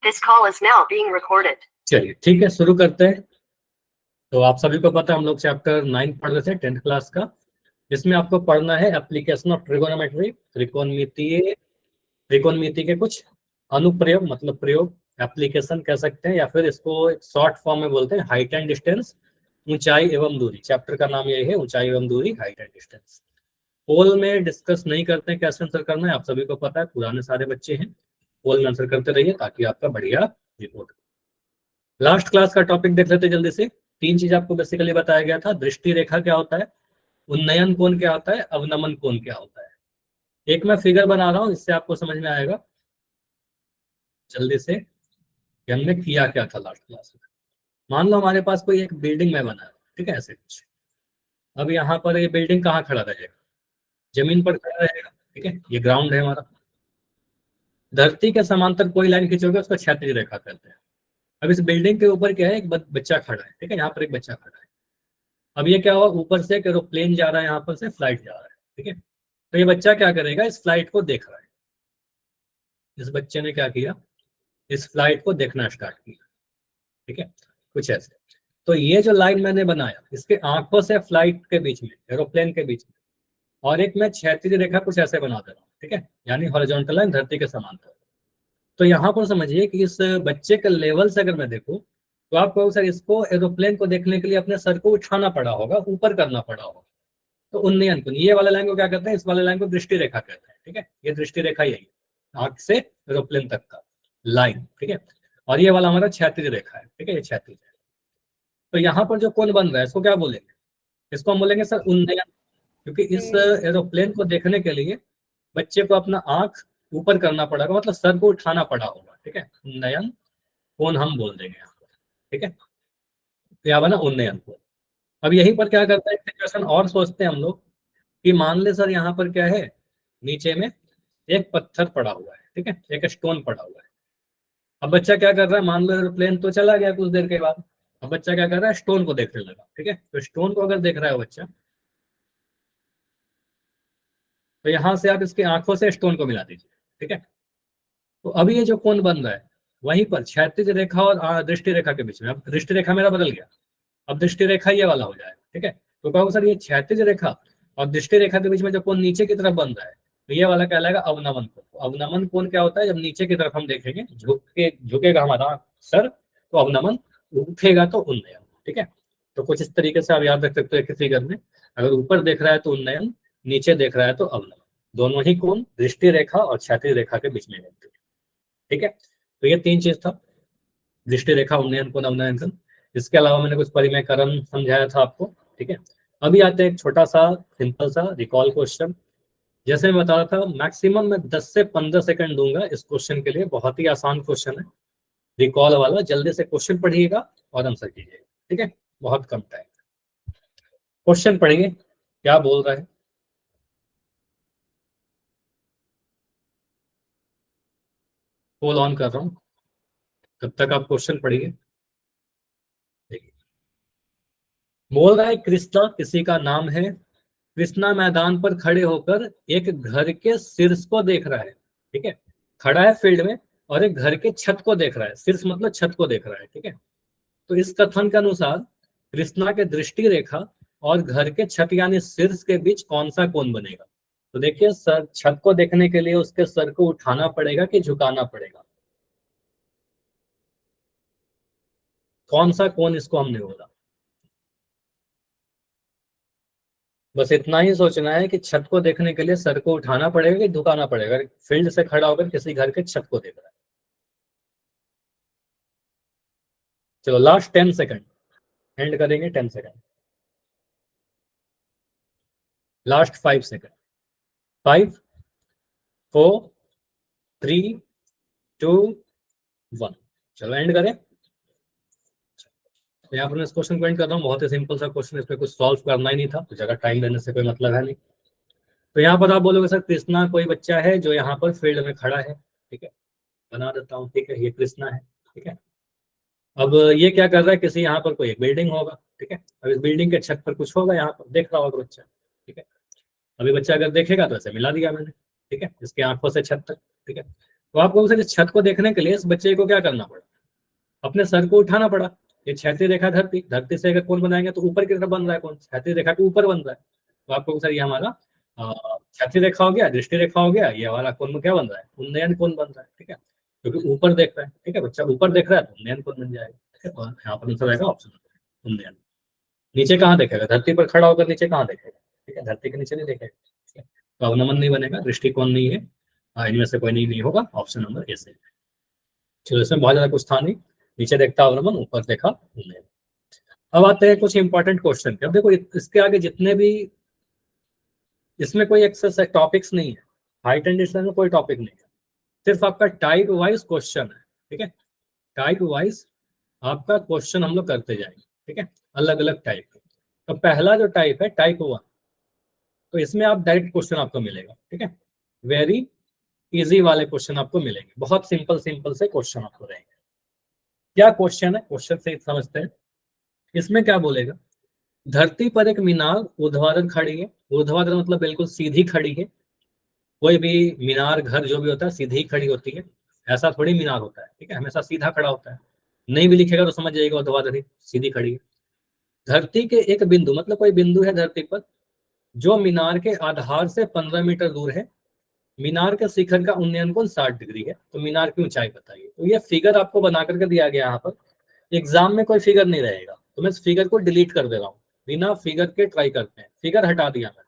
This call is now being recorded. चलिए ठीक है, शुरू करते हैं। तो आप सभी को पता है हम लोग चैप्टर 9 पढ़ रहे थे 10th क्लास का, जिसमें आपको पढ़ना है एप्लीकेशन ऑफ ट्रिगोनोमेट्री, त्रिकोणमिति के कुछ अनुप्रयोग, मतलब प्रयोग, एप्लीकेशन कह सकते हैं, या फिर इसको एक शॉर्ट फॉर्म में बोलते हैं हाइट एंड डिस्टेंस, ऊंचाई एवं दूरी। चैप्टर का नाम यही है, ऊंचाई एवं दूरी, हाइट एंड डिस्टेंस। पोल में डिस्कस नहीं करते हैं कैसे आंसर करना है, आप सभी को पता है, पुराने सारे बच्चे हैं। पोल में आंसर करते रहिए ताकि आपका बढ़िया रिपोर्ट। लास्ट क्लास का टॉपिक देख लेते जल्दी से। 3 चीज आपको बेसिकली बताया गया था। दृष्टि रेखा क्या होता है, उन्नयन कोण क्या होता है, अवनमन कोण क्या होता है। एक मैं फिगर बना रहा हूं, इससे आपको समझ में आएगा जल्दी से कि हमने किया क्या था लास्ट क्लास में। मान लो हमारे पास कोई एक बिल्डिंग में बना है, ठीक है, ऐसे कुछ। अब यहाँ पर ये बिल्डिंग कहाँ खड़ा रहेगा, जमीन पर खड़ा रहेगा, ठीक है। ये ग्राउंड है हमारा। धरती के समांतर कोई लाइन खींचोगे उसको क्षैतिज रेखा कहते हैं। अब इस बिल्डिंग के ऊपर क्या है, एक बच्चा खड़ा है, ठीक है, यहाँ पर एक बच्चा खड़ा है। अब ये क्या हुआ, ऊपर से एक एरोप्लेन जा रहा है, यहाँ पर से फ्लाइट जा रहा है, ठीक है। तो ये बच्चा क्या करेगा, इस फ्लाइट को देख रहा है। इस बच्चे ने क्या किया, इस फ्लाइट को देखना स्टार्ट किया, ठीक है, कुछ ऐसे। तो ये जो लाइन मैंने बनाया, इसके आंखों से फ्लाइट के बीच में, एरोप्लेन के बीच में, और एक मैं क्षैतिज रेखा कुछ ऐसे बना दे रहा हूँ, ठीक है, यानी हॉरिजॉन्टल लाइन धरती के समांतर। तो यहाँ पर समझिए कि इस बच्चे के लेवल से अगर मैं देखूं तो आपको सर इसको एरोप्लेन को देखने के लिए अपने सर को उठाना पड़ा होगा, ऊपर करना पड़ा होगा। तो उन्नयन कोण, ये वाले लाइन को क्या कहते हैं, इस वाले लाइन को दृष्टि रेखा कहते हैं, ठीक है। ये दृष्टि रेखा यही है, आंख से एरोप्लेन तक का लाइन, ठीक है। और ये वाला हमारा क्षैतिज रेखा है, ठीक है, ये क्षैतिज है। तो यहाँ पर जो कोण बन रहा है इसको क्या बोलेंगे, इसको हम बोलेंगे सर उन्नयन, क्योंकि इस एरोप्लेन को देखने के लिए बच्चे को अपना आंख ऊपर करना पड़ेगा, मतलब सर को उठाना पड़ा होगा, ठीक है। उन्नयन कोण हम बोल देंगे यहाँ पर, ठीक है। तो यहाँ बना उन्नयन कोण। अब यहीं पर क्या करता है, सिचुएशन और सोचते हैं हम लोग कि मान ले सर यहाँ पर क्या है, नीचे में एक पत्थर पड़ा हुआ है, ठीक है, एक स्टोन पड़ा हुआ है। अब बच्चा क्या कर रहा है, मान लो एरोप्लेन तो चला गया कुछ देर के बाद, अब बच्चा क्या कर रहा है, स्टोन को देखने लगा, ठीक है। तो स्टोन को अगर देख रहा है बच्चा, तो यहाँ से आप इसकी आंखों से स्टोन को मिला दीजिए, ठीक है। तो अभी ये जो कोण बन रहा है वहीं पर क्षैतिज रेखा और दृष्टि रेखा के बीच में, अब दृष्टि रेखा मेरा बदल गया, अब दृष्टि रेखा ये वाला हो जाएगा, ठीक है। तो कहोगे सर ये क्षैतिज रेखा और दृष्टि रेखा के बीच में जो कोण नीचे की तरफ बन रहा है, तो ये वाला कहलाएगा अवनमन कोण। अवनमन कोण क्या होता है, जब नीचे की तरफ हम देखेंगे, झुकेगा हमारा सर, तो अवनमन, उठेगा तो उन्नयन, ठीक है। तो कुछ इस तरीके से आप याद रख सकते हो एक फिगर में, अगर ऊपर देख रहा है तो उन्नयन, नीचे देख रहा है तो अवनमन। दोनों ही कोण दृष्टि रेखा और क्षैतिज रेखा के बीच में बनते हैं, ठीक है। तो ये 3 चीज था, दृष्टि रेखा, उन्नयन कोण, अवनयन कोण। इसके अलावा मैंने कुछ परिमेयकरण समझाया था आपको, ठीक है। अभी आते हैं एक छोटा सा सिंपल सा रिकॉल क्वेश्चन। जैसे मैं बता रहा था, मैक्सिमम मैं 10 से 15 सेकंड दूंगा इस क्वेश्चन के लिए, बहुत ही आसान क्वेश्चन है, रिकॉल वाला। जल्दी से क्वेश्चन पढ़िएगा और आंसर कीजिएगा, ठीक है, बहुत कम टाइम। क्वेश्चन पढ़िए क्या बोल रहा है। पोल ऑन कर रहा हूं, तब तक आप क्वेश्चन पढ़िए। बोल रहा है कृष्णा किसी का नाम है, कृष्णा मैदान पर खड़े होकर एक घर के शीर्ष को देख रहा है, ठीक है। खड़ा है फील्ड में और एक घर के छत को देख रहा है, शीर्ष मतलब छत को देख रहा है, ठीक है। तो इस कथन के अनुसार कृष्णा के दृष्टि रेखा और घर के छत यानी शीर्ष के बीच कौन सा कोण बनेगा। तो देखिए सर, छत को देखने के लिए उसके सर को उठाना पड़ेगा कि झुकाना पड़ेगा, कौन सा कोण इसको हमने बोला। बस इतना ही सोचना है कि छत को देखने के लिए सर को उठाना पड़ेगा कि झुकाना पड़ेगा। फील्ड से खड़ा होकर किसी घर के छत को देख रहा है। चलो लास्ट 10 सेकंड एंड करेंगे, 10 सेकंड, लास्ट 5 सेकंड, 5 4 3 2 1। चलो एंड करें। तो यहाँ पर मैं इस क्वेश्चन को एंड कर रहा हूँ, बहुत ही सिंपल सा क्वेश्चन, इसमें कुछ सॉल्व करना ही नहीं था, तो ज्यादा टाइम देने से कोई मतलब है नहीं। तो यहाँ पर आप बोलोगे सर कृष्णा कोई बच्चा है जो यहाँ पर फील्ड में खड़ा है, ठीक है, बना देता हूँ, ठीक है, ये कृष्णा है, ठीक है। अब ये क्या कर रहा है, किसी यहाँ पर कोई एक बिल्डिंग होगा, ठीक है। अब इस बिल्डिंग के छत पर कुछ होगा, यहाँ पर देख रहा होगा बच्चा, ठीक है। अभी बच्चा अगर देखेगा तो ऐसे मिला दिया मैंने, ठीक है, इसके आंखों से छत तक, ठीक है। तो आपको सर इस छत को देखने के लिए इस बच्चे को क्या करना पड़ा, अपने सर को उठाना पड़ा। ये क्षैतिज रेखा धरती, धरती से अगर कोण बनाएंगे तो ऊपर की तरफ बन रहा है कोण, क्षैतिज रेखा के ऊपर बन रहा है। तो आपको सर ये हमारा क्षैतिज रेखा हो गया, दृष्टि रेखा हो गया, ये हमारा कोण में क्या बन रहा है, उन्नयन कोण बन रहा है। ठीक है, क्योंकि ऊपर देख रहा है। ठीक है, बच्चा ऊपर देख रहा है तो उन्नयन कोण बन जाएगा। ठीक है, और यहाँ पर आंसर आएगा ऑप्शन उन्नयन। नीचे कहाँ देखेगा, धरती पर खड़ा होकर नीचे कहाँ देखेगा। ठीक है, धरती के नीचे नहीं देखेगा। ठीक है, तो अवनमन नहीं बनेगा, दृष्टिकोण नहीं है। इनमें से कोई नहीं होगा, ऑप्शन नंबर ए से। चलो, इसमें बहुत ज्यादा कुछ था नहीं, नीचे देखता अवनमन, ऊपर देखा उन्नयन। अब आते हैं कुछ इंपॉर्टेंट क्वेश्चन। अब देखो इसके आगे जितने भी, इसमें कोई एक्सेस टॉपिक्स नहीं है, हाइट एंड डिस्टेंस में कोई टॉपिक नहीं है, सिर्फ आपका टाइप वाइज क्वेश्चन है। ठीक है, टाइप वाइज आपका क्वेश्चन हम लोग करते जाएंगे। ठीक है, अलग अलग टाइप के। तो पहला जो टाइप है टाइप 1, तो इसमें आप डायरेक्ट क्वेश्चन आपको मिलेगा। ठीक है, वेरी इजी वाले क्वेश्चन आपको मिलेंगे, बहुत सिंपल सिंपल से क्वेश्चन आपको रहेंगे। क्या क्वेश्चन है, क्वेश्चन से समझते हैं। इसमें क्या बोलेगा, धरती पर एक मीनार ऊर्ध्वाधर खड़ी है। ऊर्ध्वाधर मतलब बिल्कुल सीधी खड़ी है। कोई भी मीनार घर जो भी होता है सीधी खड़ी होती है, ऐसा थोड़ी मीनार होता है। ठीक है, हमेशा सीधा खड़ा होता है। नहीं भी लिखेगा तो समझ जाएगा ऊर्ध्वाधर ही, सीधी खड़ी है। धरती के एक बिंदु, मतलब कोई बिंदु है धरती पर जो मीनार के आधार से 15 मीटर दूर है। मीनार के शिखर का उन्नयन कोण 60 डिग्री है। तो मीनार की ऊंचाई बताइए। तो ये फिगर आपको बना करके दिया गया। यहाँ पर एग्जाम में कोई फिगर नहीं रहेगा, तो मैं इस फिगर को डिलीट कर दे रहा हूँ, बिना फिगर के ट्राई करते हैं। फिगर हटा दिया मैं।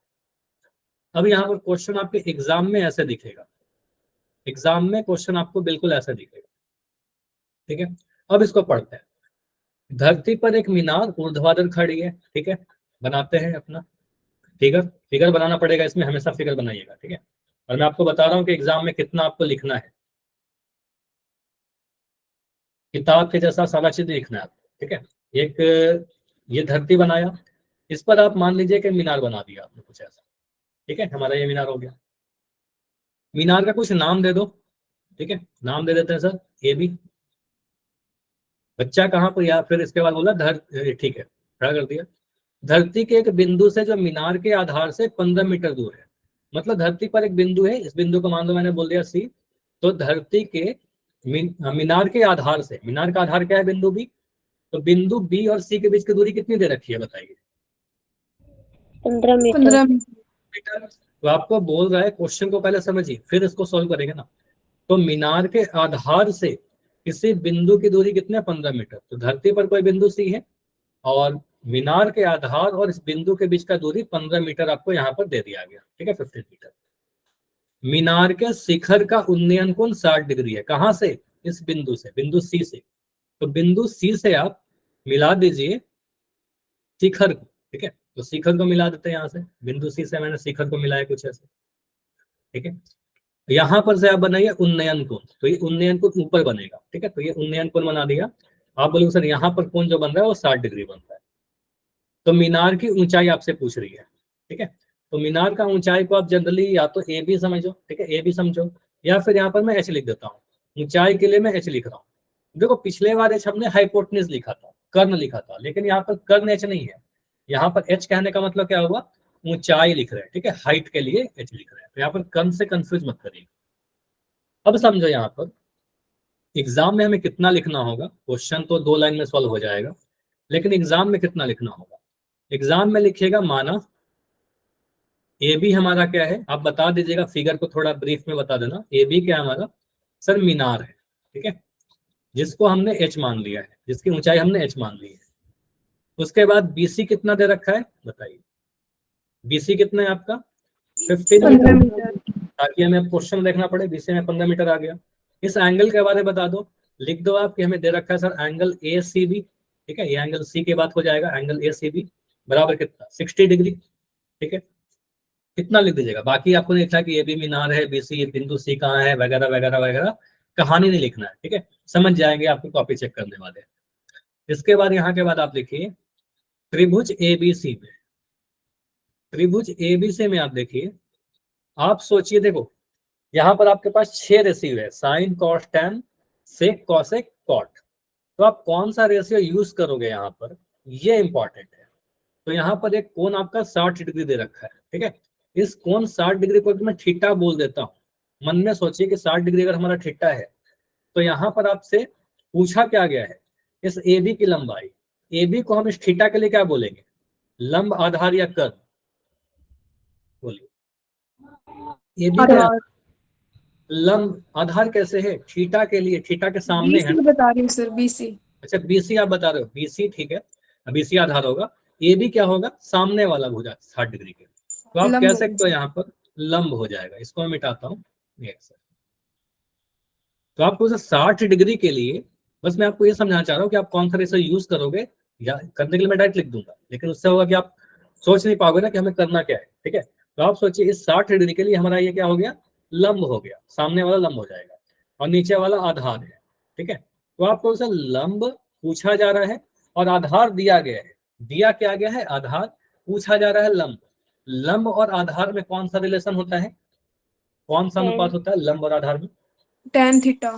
अब यहाँ पर क्वेश्चन आपके एग्जाम में ऐसे दिखेगा, एग्जाम में क्वेश्चन आपको बिल्कुल ऐसा दिखेगा। ठीक है, अब इसको पढ़ते हैं। धरती पर एक मीनार ऊर्ध्वाधर खड़ी है। ठीक है, बनाते हैं अपना फिगर। फिगर बनाना पड़ेगा, इसमें हमेशा फिगर बनाइएगा। ठीक है, और मैं आपको बता रहा हूँ कि एग्जाम में कितना आपको लिखना है, किताब के जैसा सारा चीज लिखना है आपको। ठीक है, एक ये धरती बनाया, इस पर आप मान लीजिए कि मीनार बना दिया आपने कुछ ऐसा। ठीक है, हमारा ये मीनार हो गया। मीनार का कुछ नाम दे दो। ठीक है, नाम दे देते हैं सर ए बी। बच्चा कहाँ पर, या फिर इसके बाद बोला ठीक है, खड़ा कर दिया। धरती के एक बिंदु से जो मीनार के आधार से 15 मीटर दूर है। मतलब धरती पर एक बिंदु है, इस बिंदु को मान लो मैंने बोल दिया सी। तो धरती के मीनार के आधार से, मीनार का आधार क्या है, बिंदु बी। तो बिंदु बी और सी के बीच की दूरी कितनी दे रखी है बताइए, 15 मीटर। 15 मीटर। तो आपको बोल रहा है, क्वेश्चन को पहले समझिए फिर इसको सॉल्व करेंगे ना। तो मीनार के आधार से किसी बिंदु की दूरी कितने, 15 मीटर। तो धरती पर कोई बिंदु सी है और मीनार के आधार और इस बिंदु के बीच का दूरी 15 मीटर आपको यहाँ पर दे दिया गया। ठीक है, 15 मीटर। मीनार के शिखर का उन्नयन कोण 60 डिग्री है। कहां से, इस बिंदु से, बिंदु सी से। तो बिंदु सी से आप मिला दीजिए शिखर को। ठीक है, तो शिखर को मिला देते हैं यहाँ से, बिंदु सी से मैंने शिखर को मिलाया कुछ ऐसे। ठीक है, यहाँ पर से आप बनाइए उन्नयन कोण, तो ये उन्नयन कोण ऊपर बनेगा। ठीक है, तो ये उन्नयन कोण बना दिया। आप बोलोगे सर यहाँ पर कोण जो बन रहा है वो 60 डिग्री बन रहा है। तो मीनार की ऊंचाई आपसे पूछ रही है। ठीक है, तो मीनार का ऊंचाई को आप जनरली या तो ए बी समझो। ठीक है, ए बी समझो, या फिर यहाँ पर मैं एच लिख देता हूँ। ऊंचाई के लिए मैं एच लिख रहा हूँ। देखो पिछले बार एच हमने हाइपोटेन्यूज लिखा था, कर्ण लिखा था, लेकिन यहाँ पर कर्ण एच नहीं है। यहाँ पर एच कहने का मतलब क्या हुआ, ऊंचाई लिख रहे हैं। ठीक है, हाइट के लिए एच लिख रहे हैं, तो यहाँ पर कर्ण से कंफ्यूज मत करिए। अब समझो यहाँ पर एग्जाम में हमें कितना लिखना होगा, क्वेश्चन तो 2 लाइन में सॉल्व हो जाएगा, लेकिन एग्जाम में कितना लिखना होगा। एग्जाम में लिखिएगा, माना ए बी हमारा क्या है, आप बता दीजिएगा, फिगर को थोड़ा ब्रीफ में बता देना। ए बी क्या हमारा, सर मीनार है। ठीक है, जिसको हमने एच मान लिया है, जिसकी ऊंचाई हमने एच मान ली है। उसके बाद बीसी कितना दे रखा है बताइए, बीसी कितना है आपका 15 मीटर, ताकि हमें क्वेश्चन देखना पड़े। बीसी में 15 मीटर आ गया। इस एंगल के बारे में बता दो, लिख दो आप कि हमें दे रखा है sir angle A C B. ठीक है, ये एंगल सी के बाद हो जाएगा, एंगल ए सी बी बराबर कितना, 60 डिग्री। ठीक है, कितना लिख दीजिएगा, बाकी आपको नहीं लिखना कि ये भी मीनार है, बीसी बिंदु सी कहाँ है, वगैरह वगैरह वगैरह, कहानी नहीं लिखना है। ठीक है, समझ जाएंगे, आपको कॉपी चेक करने वाले। इसके बाद यहाँ के बाद आप लिखिए त्रिभुज एबीसी में, त्रिभुज एबीसी में आप देखिए, आप सोचिए, देखो यहाँ पर आपके पास 6 रेशियो है, sine cos tan sec cosec cot. तो आप कौन सा रेशियो यूज करोगे यहाँ पर, ये इंपॉर्टेंट है। तो यहाँ पर एक कोण आपका 60 डिग्री दे रखा है। ठीक है, इस कोण 60 डिग्री को मैं थीटा बोल देता हूँ। मन में सोचिए कि 60 डिग्री अगर हमारा थीटा है तो यहाँ पर आपसे पूछा क्या गया है, इस ए बी की लंबाई, ए बी को हम इस थीटा के लिए क्या बोलेंगे, लंब, आधार या कर्व, बोलिए। ए बी क्या है, लंब, आधार कैसे है, थीटा के लिए, थीटा के सामने है ना। बता रही हूँ सर, बीसी। अच्छा बीसी आप बता रहे हो, बीसी ठीक है, बीसी आधार होगा, ए बी क्या होगा, सामने वाला भुजा 60 डिग्री के, तो आप कह सकते हो यहाँ पर लंब हो जाएगा। इसको मैं मिटाता हूँ, तो आपको 60 डिग्री के लिए बस मैं आपको ये समझाना चाह रहा हूँ कि आप कौन सा रेशो यूज करोगे, या करने के लिए मैं डायरेक्ट लिख दूंगा, लेकिन उससे होगा कि आप सोच नहीं पाओगे ना कि हमें करना क्या है, ठीक है। तो आप सोचिए इस 60 डिग्री के लिए हमारा ये क्या हो गया, लंब हो गया, सामने वाला लंब हो जाएगा और नीचे वाला आधार है, ठीक है। तो आपको उसे लंब पूछा जा रहा है और आधार दिया गया है, दिया क्या गया है, आधार, पूछा जा रहा है लंब। लंब और आधार में कौन सा रिलेशन होता है, कौन सा अनुपात होता है लंब और आधार में, tan थीटा।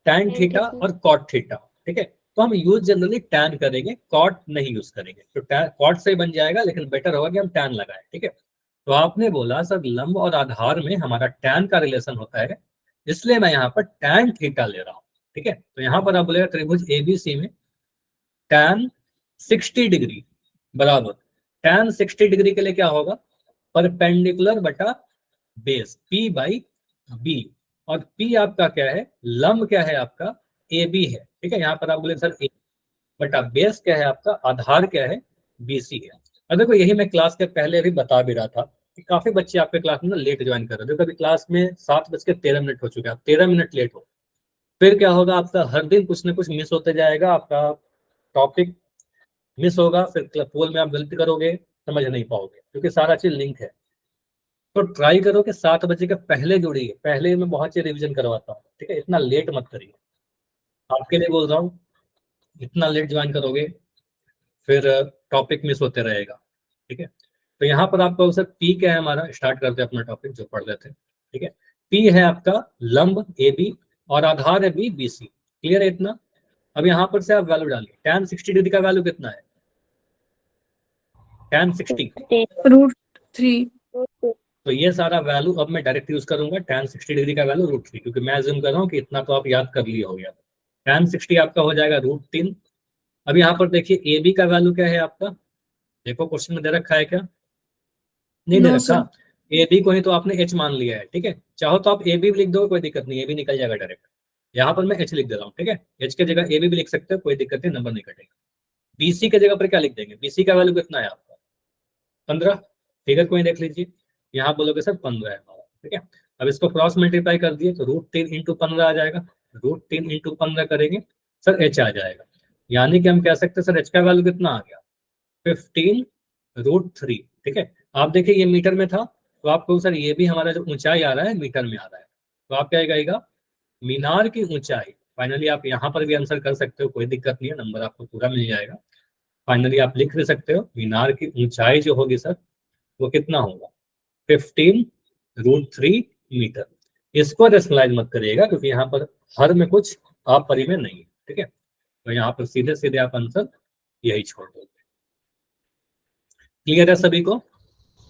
tan थीटा और cot थीटा, ठीक है। तो हम यूज जनरली tan करेंगे, cot नहीं यूज करेंगे, तो cot से बन जाएगा, लेकिन बेटर होगा कि हम tan लगाएं, ठीक है। तो आपने बोला सर लंब और आधार में हमारा tan का रिलेशन होता है, इसलिए मैं यहाँ पर tan थीटा ले रहा हूँ, ठीक है। तो यहाँ पर आप बोलेगा त्रिभुज एबीसी में tan 60 डिग्री बराबर, tan 60 डिग्री के लिए क्या होगा, परपेंडिकुलर बटा बेस, P बाई बी, और P आपका क्या है, लंब क्या है आपका, ए बी है, ठीक है। यहाँ पर आप बोले सर ए बटा बेस क्या है आपका, आधार क्या है, BC है। अब देखो यही मैं क्लास के पहले भी बता भी रहा था कि काफी बच्चे आपके क्लास में ना लेट ज्वाइन कर रहे थे, कभी क्लास में 7:13 हो चुके हैं, आप 13 मिनट लेट हो, फिर क्या होगा, आपका हर दिन कुछ ना कुछ मिस होते जाएगा, आपका टॉपिक मिस होगा, फिर पोल में आप गलती करोगे, समझ नहीं पाओगे, क्योंकि सारा चीज लिंक है। तो ट्राई करो कि 7 बजे के पहले जुड़िए, पहले मैं बहुत सी रिवीजन करवाता हूँ, ठीक है। इतना लेट मत करिए, आपके लिए बोल रहा हूँ, इतना लेट ज्वाइन करोगे फिर टॉपिक मिस होते रहेगा, ठीक है। तो यहाँ पर आपका सर पी क्या है हमारा, स्टार्ट करते हैं अपना टॉपिक जो पढ़ रहे थे, ठीक है। पी है आपका लंब ए बी और आधार है बी बी सी, क्लियर है इतना। अब यहाँ पर से आप वैल्यू डालिए, tan 60 डिग्री का वैल्यू कितना है, tan 60, √3। तो ये सारा वैल्यू अब मैं डायरेक्ट यूज करूंगा, tan 60 डिग्री का वैल्यू √3, क्योंकि मैं अज्यूम कर रहा हूँ कि इतना तो आप याद कर लिए हो गया। tan 60 आपका हो जाएगा √3। अब यहाँ पर देखिए ए बी का वैल्यू क्या है आपका, देखो क्वेश्चन में दे रखा है क्या, नहीं दे No, रखा, sir. ए बी को ही तो आपने एच मान लिया है, ठीक है। चाहो तो आप ए बी भी लिख दो, कोई दिक्कत नहीं, ए बी निकल जाएगा डायरेक्ट। यहाँ पर मैं एच लिख दे रहा हूँ, ठीक है, एच की जगह ए बी भी लिख सकते हो, कोई दिक्कत नहीं, नंबर नहीं कटेगा। बीसी की जगह पर क्या लिख देंगे, बीसी का वैल्यू कितना है आपका, 15, फिगर कोई देख लीजिए, यहाँ बोलोगे सर 15 है हमारा, ठीक है। अब इसको क्रॉस मल्टीप्लाई कर दिए तो √3 इंटू 15 आ जाएगा, √3 इंटू 15 करेंगे सर एच आ जाएगा, यानी कि हम कह सकते हैं सर एच का वैल्यू कितना आ गया, 15√3, ठीक है। आप देखिए ये मीटर में था, तो आपको सर ये भी हमारा जो ऊंचाई आ रहा है मीटर में आ रहा है, तो आप क्या कहेगा, मीनार की ऊंचाई, फाइनली आप यहाँ पर भी आंसर कर सकते हो, कोई दिक्कत नहीं है, नंबर आपको पूरा मिल जाएगा। फाइनली आप लिख भी सकते हो मीनार की ऊंचाई जो होगी सर वो कितना होगा, 15√3 मीटर। इसको रेशनलाइज मत करिएगा, क्योंकि यहाँ पर हर में कुछ अपरिमेय नहीं है, ठीक है। तो यहाँ पर सीधे सीधे आप आंसर यही छोड़ दोगे, क्लियर है सभी को,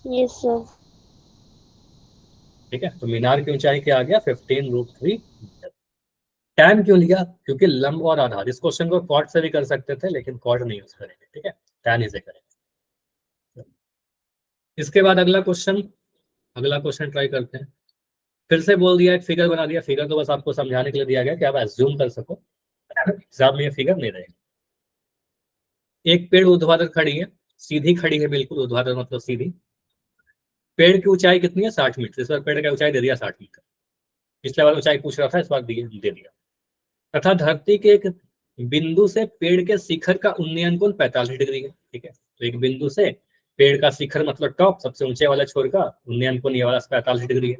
यस सर। ठीक है। तो मीनार की ऊंचाई क्या आ गया, 15√3 मीटर। टैन क्यों लिया, क्योंकि लंब और आधार, इस क्वेश्चन को कॉट से भी कर सकते थे, लेकिन कॉट नहीं यूज करेंगे, ठीक है, टैन ही से करेंगे। इसके बाद अगला क्वेश्चन ट्राई करते हैं। फिर से बोल दिया, एक फिगर बना दिया, फिगर तो बस आपको समझाने के लिए दिया गया कि आप एज्यूम कर सको, एग्जाम में ये फिगर नहीं रहेगा। एक पेड़ ऊर्ध्वाधर खड़ी है, सीधी खड़ी है बिल्कुल, ऊर्ध्वाधर मतलब सीधी। पेड़ की ऊंचाई कितनी है, 60 मीटर, इस बार पेड़ का ऊंचाई दे दिया 60 मीटर, पिछले बार ऊंचाई पूछ रहा था, इस बार दे दिया। तथा धरती के एक बिंदु से पेड़ के शिखर का उन्नयन कोण 45 डिग्री है, ठीक है। तो एक बिंदु से पेड़ का शिखर मतलब टॉप, सबसे ऊंचे वाला छोर का उन्नयन कोण ये वाला 45 डिग्री है।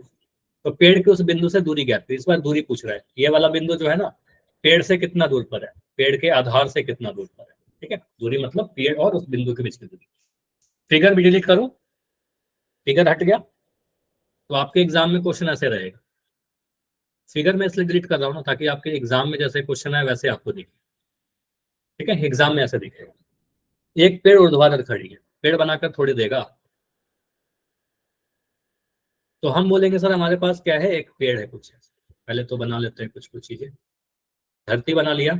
तो पेड़ के उस बिंदु से दूरी ज्ञात, इस बार दूरी पूछ रहा है, ये वाला बिंदु जो है ना पेड़ से कितना दूर पर है, पेड़ के आधार से कितना दूर पर है, ठीक है। दूरी मतलब पेड़ और उस बिंदु के बीच की दूरी। फिगर भी डिलीट करो, फिगर हट गया, तो आपके एग्जाम में क्वेश्चन ऐसे रहेगा। फिगर में इसलिए डिलीट कर रहा हूँ ना, ताकि आपके एग्जाम में जैसे क्वेश्चन है वैसे आपको दिखे, ठीक है, एग्जाम में ऐसे दिखेगा। एक पेड़ ऊर्ध्वाधर खड़ी है, पेड़ बनाकर थोड़ी देगा, तो हम बोलेंगे सर हमारे पास क्या है, एक पेड़ है कुछ, पहले तो बना लेते हैं कुछ कुछ चीजें। धरती बना लिया,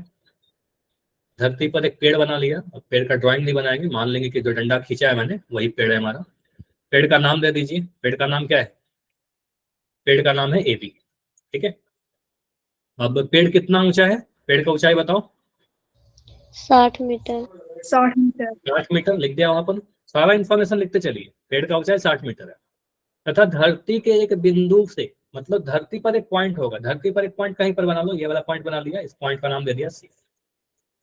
धरती पर एक पेड़ बना लिया। अब पेड़ का ड्राइंग नहीं बनाएंगे, मान लेंगे कि जो डंडा खींचा है मैंने वही पेड़ है हमारा। पेड़ का नाम दे दीजिए, पेड़ का नाम क्या है, पेड़ का नाम है एबी। ठीक है, अब पेड़ कितना ऊंचा है, पेड़ का ऊंचाई बताओ। 60 मीटर। 60 मीटर। 60 मीटर लिख दिया वहां पर, सारा इंफॉर्मेशन लिखते चलिए। पेड़ का ऊंचाई 60 मीटर है, तथा धरती के एक बिंदु से, मतलब धरती पर एक पॉइंट होगा, धरती पर एक पॉइंट कहीं पर बना लो, ये वाला पॉइंट बना लिया, इस पॉइंट का नाम दे दिया सी।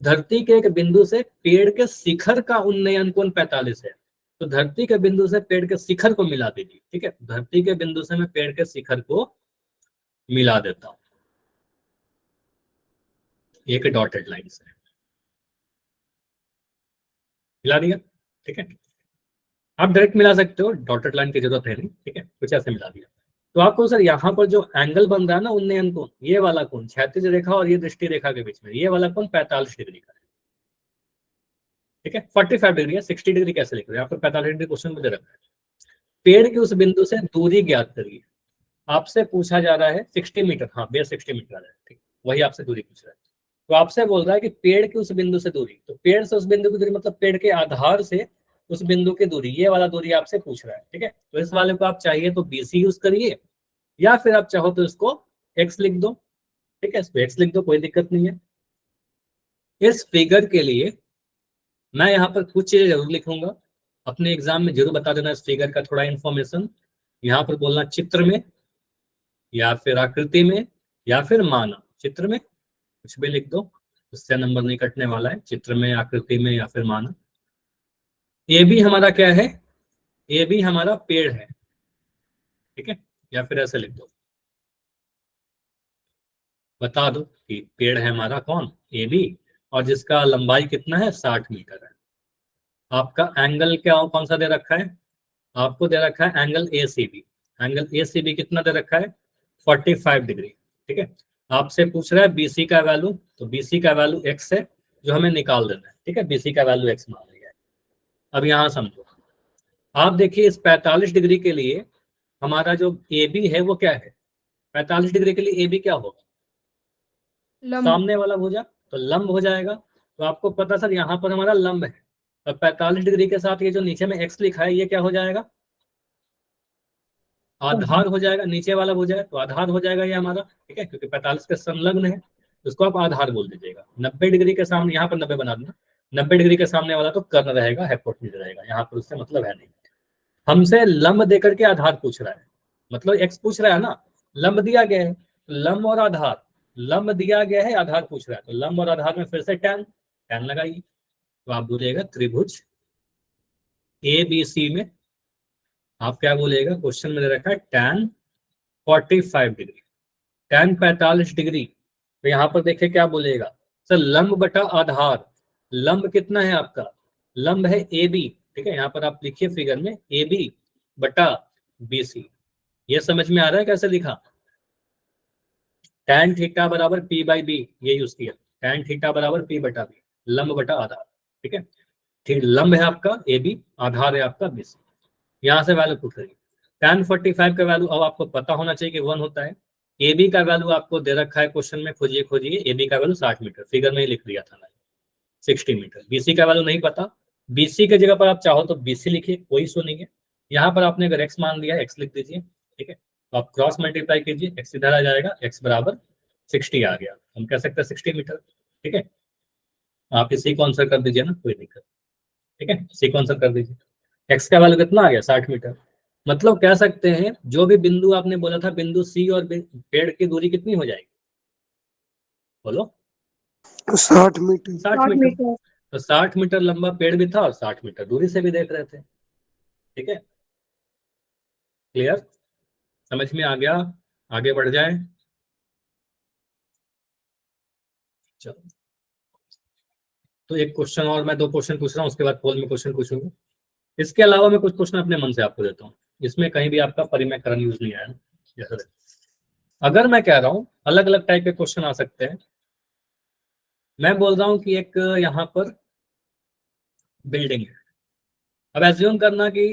धरती के एक बिंदु से पेड़ के शिखर का उन्नयन कोण 45 है। तो धरती के बिंदु से पेड़ के शिखर को मिला दीजिए। ठीक है, धरती के बिंदु से मैं पेड़ के शिखर को मिला देता हूं एक डॉटेड लाइन से, मिला दिया। ठीक है, आप डायरेक्ट मिला सकते हो, डॉटेड लाइन की जरूरत है नहीं। ठीक है, कुछ ऐसे मिला दिया। तो आपको सर यहाँ पर जो एंगल बन रहा है ना उन्नयन कोण, ये वाला कोण क्षैतिज रेखा और ये दृष्टि रेखा के बीच में, ये वाला कोण 45 डिग्री का है। ठीक है, 45 डिग्री है, 60 डिग्री कैसे लिख रहे हैं, यहाँ पर 45 डिग्री क्वेश्चन में दे रखा है। पेड़ के उस बिंदु से दूरी ज्ञात करिए। आपसे पूछा जा रहा है 60 मीटर, हाँ बेस 60 मीटर आ रहा है। ठीक, वही आपसे दूरी पूछ रहा है। तो आपसे बोल रहा है कि पेड़ के उस बिंदु से दूरी, तो पेड़ से उस बिंदु की दूरी मतलब पेड़ के आधार से उस बिंदु की दूरी, ये वाला दूरी आपसे पूछ रहा है। ठीक है, तो इस वाले को आप चाहिए तो BC यूज करिए, या फिर आप चाहो तो इसको x लिख दो। ठीक है, इसको x लिख दो, कोई दिक्कत नहीं है। इस फिगर के लिए मैं यहाँ पर कुछ चीजें जरूर लिखूंगा, अपने एग्जाम में जरूर बता देना इस फिगर का थोड़ा इंफॉर्मेशन। यहाँ पर बोलना चित्र में या फिर आकृति में या फिर माना, चित्र में कुछ भी लिख दो, उससे नंबर नहीं कटने वाला है, चित्र में, आकृति में या फिर माना। ये भी हमारा क्या है, ये भी हमारा पेड़ है। ठीक है, या फिर ऐसे लिख दो, बता दो कि पेड़ है हमारा कौन, ए बी, और जिसका लंबाई कितना है 60 मीटर है। आपका एंगल क्या कौन सा दे रखा है, आपको दे रखा है एंगल ACB। एंगल ACB कितना दे रखा है 45 डिग्री। ठीक है, आपसे पूछ रहा है BC का वैल्यू, तो BC का वैल्यू x है जो हमें निकाल देना है। ठीक है, BC का वैल्यू x मान लिया है। अब यहाँ समझो, आप देखिए इस 45 डिग्री के लिए हमारा जो AB है वो क्या है, 45 डिग्री के लिए AB क्या होगा, सामने वाला भुजा, तो लंब हो जाएगा। तो आपको पता सर यहाँ पर हमारा लंब है, और 45 डिग्री के साथ ये जो नीचे में x लिखा है ये क्या हो जाएगा, आधार हो जाएगा। नीचे वाला भुजा है तो आधार हो जाएगा ये हमारा। ठीक है, क्योंकि 45 के संलग्न है, उसको आप आधार बोल दीजिएगा। 90 डिग्री के सामने, यहाँ पर 90 बना देना, 90 डिग्री के सामने वाला तो कर्ण रहेगा, हाइपोटेन्यूज रहेगा, यहाँ पर उससे मतलब है नहीं। हमसे लंब देकर के आधार पूछ रहा है, मतलब x पूछ रहा है ना, लंब दिया गया है, लंब और आधार, लंब दिया गया है, आधार पूछ रहा है, तो लंब और आधार में फिर से tan लगाइए। तो आप बोलिएगा त्रिभुज ABC में, आप क्या बोलेगा, क्वेश्चन में दे रखा है tan 45 डिग्री, tan 45 डिग्री। तो यहाँ पर देखिए क्या बोलेगा सर, लंब बटा आधार, लंब कितना है आपका, लंब है AB। ठीक है, यहाँ पर आप लिखिए फिगर में AB बटा BC। ये समझ में आ रहा है कैसे लिखा, tan थीटा बराबर P/B, ये यूज किया, tan थीटा बराबर P बटा B, लंब बटा आधार। ठीक है, ठीक, लंब है आपका AB, आधार है आपका BC। यहाँ से वैल्यू पूछ रही है tan 45 का वैल्यू, अब आपको पता होना चाहिए कि 1 होता है। AB का वैल्यू आपको दे रखा है क्वेश्चन में, खोजिए खोजिए, AB का वैल्यू 60 मीटर, फिगर में ही लिख दिया था मैंने 60 मीटर। BC का वैल्यू नहीं पता, BC के जगह पर आप चाहो तो BC लिखिए, कोई इशू नहीं है। यहाँ पर आपने अगर x मान लिया, x लिख दीजिए। ठीक है, तो आप क्रॉस मल्टीप्लाई कीजिए, x इधर आ जाएगा, x बराबर 60 आ गया, हम कह सकते हैं 60 मीटर। ठीक है, आप इसी को आंसर कर दीजिए ना, कोई दिक्कत। ठीक है, इसी को आंसर कर दीजिए। x का वैल्यू कितना आ गया 60 मीटर। मतलब कह सकते हैं जो भी बिंदु आपने बोला था, बिंदु C और पेड़ की दूरी कितनी हो जाएगी, बोलो 60 मीटर। 60 मीटर। तो 60 मीटर लंबा पेड़ भी था और 60 मीटर दूरी से भी देख रहे थे। ठीक है, क्लियर, समझ में आ गया, आगे बढ़ जाए। चलो, तो एक क्वेश्चन और, मैं 2 क्वेश्चन पूछ रहा हूँ, उसके बाद पोल में क्वेश्चन पूछूंगा। इसके अलावा मैं कुछ क्वेश्चन अपने मन से आपको देता हूँ, इसमें कहीं भी आपका परिमेयकरण यूज नहीं आया ना। अगर मैं कह रहा हूँ अलग अलग टाइप के क्वेश्चन आ सकते हैं, मैं बोल रहा हूँ कि एक यहाँ पर बिल्डिंग है, अब एज्यूम करना कि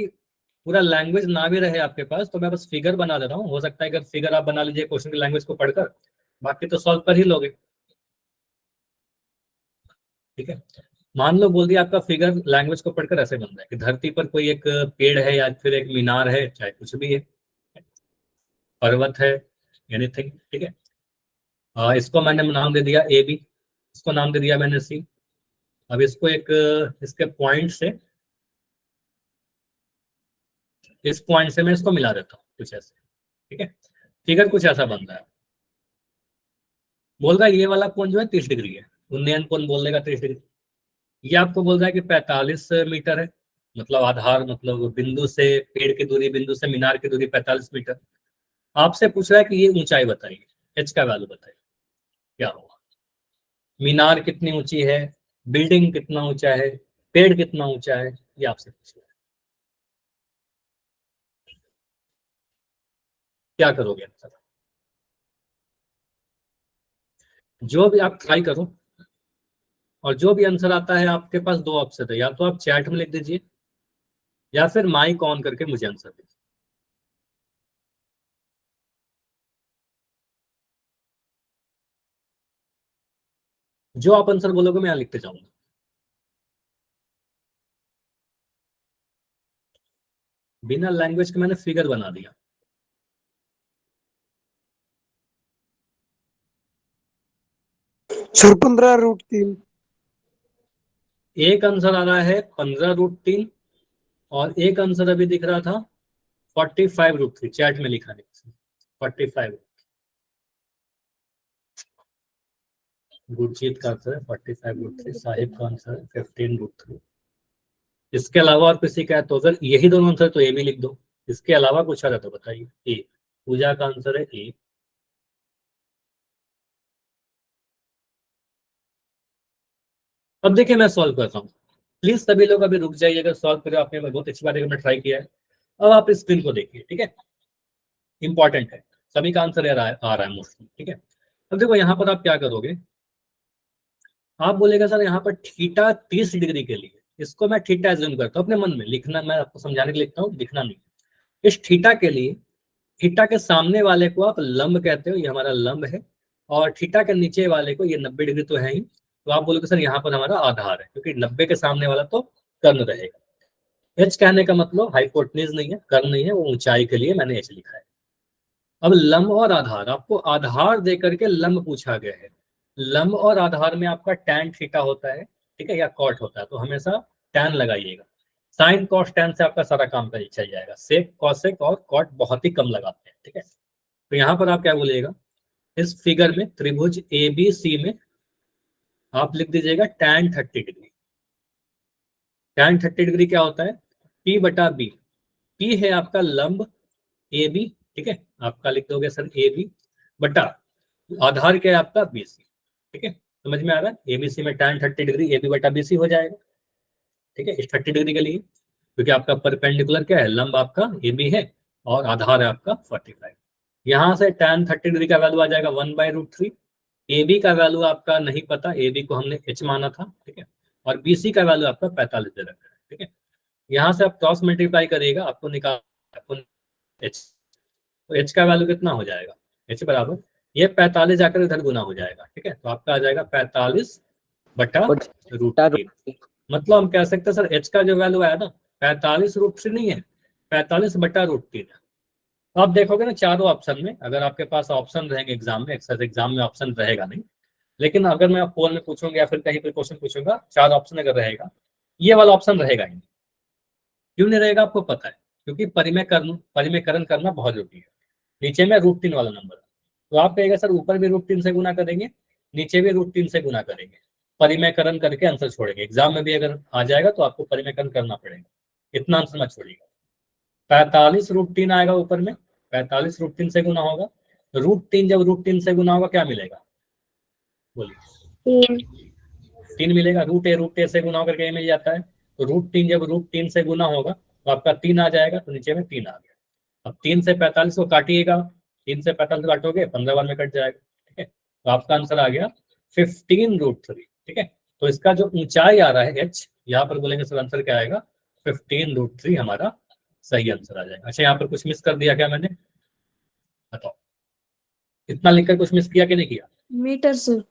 पूरा लैंग्वेज ना भी रहे आपके पास तो मैं बस फिगर बना दे रहा हूँ, हो सकता है अगर फिगर आप बना लीजिए क्वेश्चन की लैंग्वेज को पढ़कर, बाकी तो सॉल्व कर ही लोगे। ठीक है, मान लो बोल दिया आपका फिगर लैंग्वेज को पढ़कर ऐसे बन रहा है कि धरती पर कोई एक पेड़ है या फिर एक मीनार है, चाहे कुछ भी है, पर्वत है, एनीथिंग। ठीक है, इसको मैंने नाम दे दिया ए बी, इसको नाम दे दिया मैंने सी। अब इसको एक इसके पॉइंट से, इस पॉइंट से मैं इसको मिला देता हूँ कुछ ऐसे। ठीक है, फिगर कुछ ऐसा बन रहा है। बोल रहा है ये वाला कोण जो है 30 डिग्री है, उन्नयन कोण बोल देगा 30 डिग्री। ये आपको बोल रहा है कि 45 मीटर है, मतलब आधार, मतलब बिंदु से पेड़ की दूरी, बिंदु से मीनार की दूरी 45 मीटर। आपसे पूछ रहा है कि ये ऊंचाई बताइए, एच का वैल्यू बताइए, क्या होगा? मीनार कितनी ऊंची है, बिल्डिंग कितना ऊंचा है, पेड़ कितना ऊंचा है, ये आपसे पूछ रहा है। क्या करोगे आंसर? जो भी आप ट्राई करो, और जो भी आंसर आता है आपके पास दो ऑप्शन है, या तो आप चैट में लिख दीजिए या फिर माइक ऑन करके मुझे आंसर दीजिए। जो आप आंसर बोलोगे मैं यहाँ लिखते जाऊंगा। बिना लैंग्वेज के मैंने फिगर बना दिया। सर 15√3। एक आंसर आ रहा है 15√3, और एक आंसर अभी दिख रहा था 45√3, चैट में लिखा नहीं, 45। गुरजीत का आंसर है 45√3, साहिब का आंसर है 15√3। इसके अलावा और किसी का है तो अगर यही दोनों आंसर तो ए भी लिख दो, इसके अलावा कुछ आ रहा तो बताइए। ए, पूजा का आंसर है ए। अब देखिए मैं सॉल्व करता हूँ, प्लीज सभी लोग अभी रुक जाइए, अगर सॉल्व करें आपने बहुत अच्छी बात है, मैं ट्राई किया है। अब आप स्क्रीन को देखिए, ठीक है, इंपॉर्टेंट है, सभी का आंसर आ रहा है मोस्टली। ठीक है, अब देखो यहाँ पर आप क्या करोगे, आप बोलेगा सर यहाँ पर थीटा 30 डिग्री के लिए, इसको मैं थीटा एज्यूम करता हूँ अपने मन में, लिखना मैं आपको समझाने के लिए लिखता हूँ, लिखना नहीं। इस थीटा के लिए, थीटा के सामने वाले को आप लंब कहते हो, ये हमारा लंब है, और थीटा के नीचे वाले को, ये 90 डिग्री तो है ही, तो आप बोलोगे सर यहाँ पर हमारा आधार है, क्योंकि 90 के सामने वाला तो कर्ण रहेगा। एच कहने का मतलब हाइपोटेन्यूज नहीं है, कर्ण नहीं है, वो ऊंचाई के लिए मैंने एच लिखा है। अब लंब और आधार, आपको आधार दे करके लंब पूछा गया है। लंब और आधार में आपका टैन थीटा होता है, ठीक है, या कॉट होता है, तो हमेशा टैन लगाइएगा। साइन कॉस टैन से आपका सारा काम का चल जाएगा, सेक कॉसेक और कॉट बहुत ही कम लगाते हैं। ठीक है, तो यहाँ पर आप क्या बोलिएगा, इस फिगर में त्रिभुज ए बी सी में आप लिख दीजिएगा टैन 30 डिग्री। टैन 30 डिग्री क्या होता है, पी बटा बी। पी है आपका लंब ए बी, ठीक है, आपका लिख दोगे सर ए बी, बटा आधार क्या है आपका बी सी। ठीक है, समझ में आ रहा है, एबीसी में टैन 30 डिग्री ए बी बटा बी सी हो जाएगा। ठीक है, इस 30 डिग्री के लिए, क्योंकि आपका परपेंडिकुलर क्या है, लंब आपका ए बी है और आधार है आपका 45। यहाँ से टैन 30 डिग्री का वैल्यू आ जाएगा 1/√3। ए बी का वैल्यू आपका नहीं पता, ए बी को हमने एच माना था। ठीक है, और बी सी का वैल्यू आपका 45 दे रखा है। ठीक है, यहाँ से आप क्रॉस मल्टीप्लाई करिएगा, आपको निकाल एच, तो एच का वैल्यू कितना हो जाएगा, एच बराबर ये 45 जाकर इधर गुना हो जाएगा। ठीक है, तो आपका आ जाएगा 45 बटा √3। मतलब हम कह सकते हैं सर एच का जो वैल्यू आया ना 45√3 नहीं है, 45 बटा √3 है। तो आप देखोगे ना चारों ऑप्शन में, अगर आपके पास ऑप्शन रहेंगे एग्जाम में, एक्सरसाइज एग्जाम में ऑप्शन रहेगा नहीं, लेकिन अगर मैं पोल में पूछूंगा या फिर कहीं पर क्वेश्चन पूछूंगा, चार ऑप्शन अगर रहेगा, ये वाला ऑप्शन रहेगा ही नहीं। क्यों नहीं रहेगा आपको पता है, क्योंकि परिमेयकरण करना बहुत जरूरी है। नीचे में √3 वाला नंबर, तो आप कहेगा सर ऊपर भी √3 से गुना करेंगे, नीचे भी √3 से गुना करेंगे, परिमेयकरण करके आंसर छोड़ेंगे। एग्जाम में भी अगर आ जाएगा तो आपको परिमेयकरण करना पड़ेगा, इतना आंसर मत छोड़िएगा। 45√3 आएगा ऊपर में, 45 √3 से गुना होगा, √3 जब √3 से गुना होगा क्या मिलेगा, बोलिए। 3 मिलेगा, √a से गुना होकर के मिल जाता है, तो √3 जब √3 से गुना होगा तो आपका 3 आ जाएगा, तो नीचे में 3 आ गया। अब 3 से 45 को काटिएगा, 3 से 45 काटोगे 15 बार में कट जाएगा। ठीक है, तो आपका आंसर आ गया 15√3। ठीक है, तो इसका जो ऊंचाई आ रहा है एच, यहाँ पर बोलेंगे सर आंसर क्या आएगा, 15√3 हमारा सही आंसर आ जाएगा। अच्छा, यहाँ पर कुछ मिस कर दिया क्या मैंने, बताओ, इतना लिखकर कुछ मिस किया कि नहीं किया? Metre sir.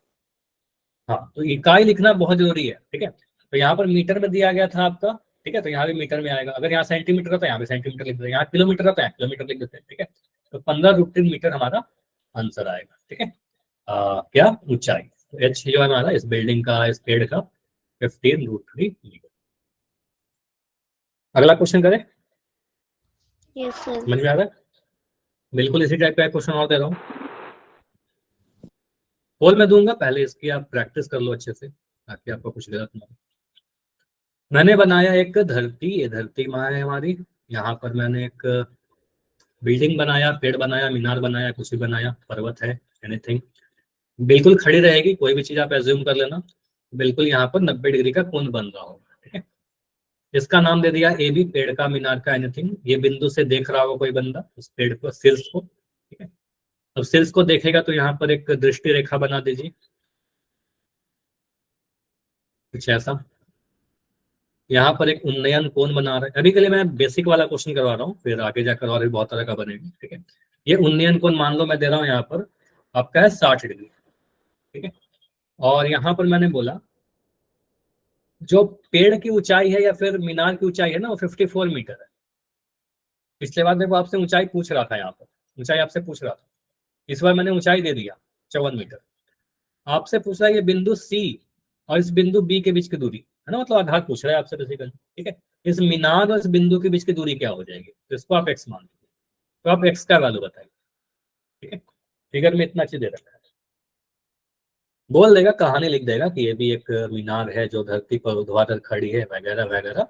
हाँ, तो इकाई लिखना बहुत जरूरी है, ठीक है। तो यहाँ पर मीटर में दिया गया था आपका, ठीक है, तो यहाँ भी मीटर में आएगा। अगर यहाँ सेंटीमीटर का तो यहाँ भी सेंटीमीटर लिख देते हैं, यहाँ किलोमीटर का तो यहाँ किलोमीटर लिख देते हैं, ठीक है। तो 15√3 मीटर हमारा आंसर आएगा, ठीक है। क्या ऊंचाई, तो एच जो है हमारा इस बिल्डिंग का, इस पेड़ का 15√3 मीटर। अगला क्वेश्चन करें, यस सर। समझ में आ रहा है? बिल्कुल इसी टाइप का क्वेश्चन और दे रहा हूँ, बोल मैं दूंगा, पहले इसकी आप प्रैक्टिस कर लो अच्छे से ताकि आपको कुछ गलत ना हो। मैंने बनाया एक धरती, ये धरती माँ है हमारी, यहाँ पर मैंने एक बिल्डिंग बनाया, पेड़ बनाया, मीनार बनाया, कुछ भी बनाया, पर्वत है, एनीथिंग, बिल्कुल खड़ी रहेगी, कोई भी चीज आप एज्यूम कर लेना। बिल्कुल यहाँ पर 90 डिग्री का कोण बन रहा होगा, ठीक है। इसका नाम दे दिया ए बी, पेड़ का, मीनार का, एनीथिंग। ये बिंदु से देख रहा होगा कोई बंदा उस पेड़ को, शीर्ष को, ठीक है। अब शीर्ष को देखेगा तो यहाँ पर एक दृष्टि रेखा बना दीजिए, कुछ ऐसा। यहाँ पर एक उन्नयन कोण बना रहा है, अभी के लिए मैं बेसिक वाला क्वेश्चन करवा रहा हूँ, फिर आगे जाकर और भी बहुत तरह का बनेगा, ठीक है। ये उन्नयन कोण मान लो मैं दे रहा हूँ यहाँ पर आपका है 60 डिग्री, ठीक है। और यहाँ पर मैंने बोला जो पेड़ की ऊंचाई है या फिर मीनार की ऊंचाई है ना, वो 54 मीटर है। पिछले बार देखो आपसे ऊंचाई पूछ रहा था, यहाँ पर ऊंचाई आपसे पूछ रहा था, इस बार मैंने ऊंचाई दे दिया 54 मीटर। आपसे पूछ रहा है ये बिंदु सी और इस बिंदु बी के बीच की दूरी है ना, मतलब आधार पूछ रहा है आपसे बेसिकली, ठीक है। इस मीनार और इस बिंदु के बीच की दूरी क्या हो जाएगी, तो इसको आप एक्स मान लीजिए, तो आप एक्स का वैल्यू बताइए, ठीक है। फिगर में इतना चीज दे रखा है, बोल देगा, कहानी लिख देगा कि ये भी एक मीनार है जो धरती पर ऊर्ध्वाधर खड़ी है, वगैरह वगैरह,